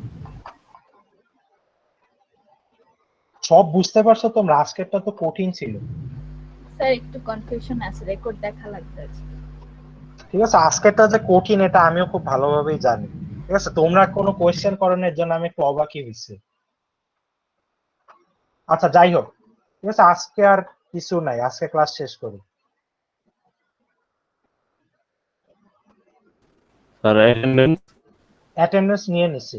সব বুঝতে পারছো তোমরা? আজকেরটা তো কঠিন ছিল। স্যার একটু কনফিউশন আছে, রেকর্ড দেখা লাগবে। ঠিক আছে, আজকেরটা যে কঠিন এটা আমিও খুব ভালোভাবেই জানি, ঠিক আছে? তোমরা কোনো কোয়েশ্চেন করণের জন্য আমি একটু অবাকই হয়েছি। আচ্ছা, যাই হোক, ঠিক আছে, আজকে আর কিছু নাই, আজকে ক্লাস শেষ করি। স্যার অ্যাটেন্ডেন্স অ্যাটেন্ডেন্স নিয়ে নিছি।